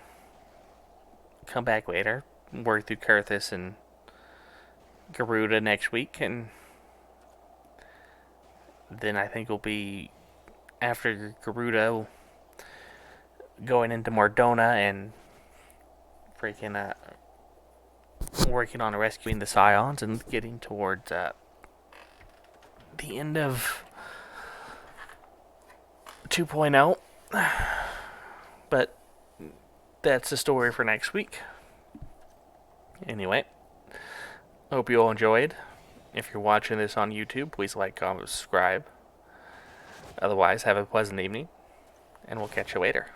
come back later, work through Kurthus and Garuda next week, and then I think we'll be, after Garuda, going into Mordona and freaking working on rescuing the Scions and getting towards the end of 2.0. But that's the story for next week. Anyway, hope you all enjoyed. If you're watching this on YouTube, please like, comment, subscribe. Otherwise, have a pleasant evening, and we'll catch you later.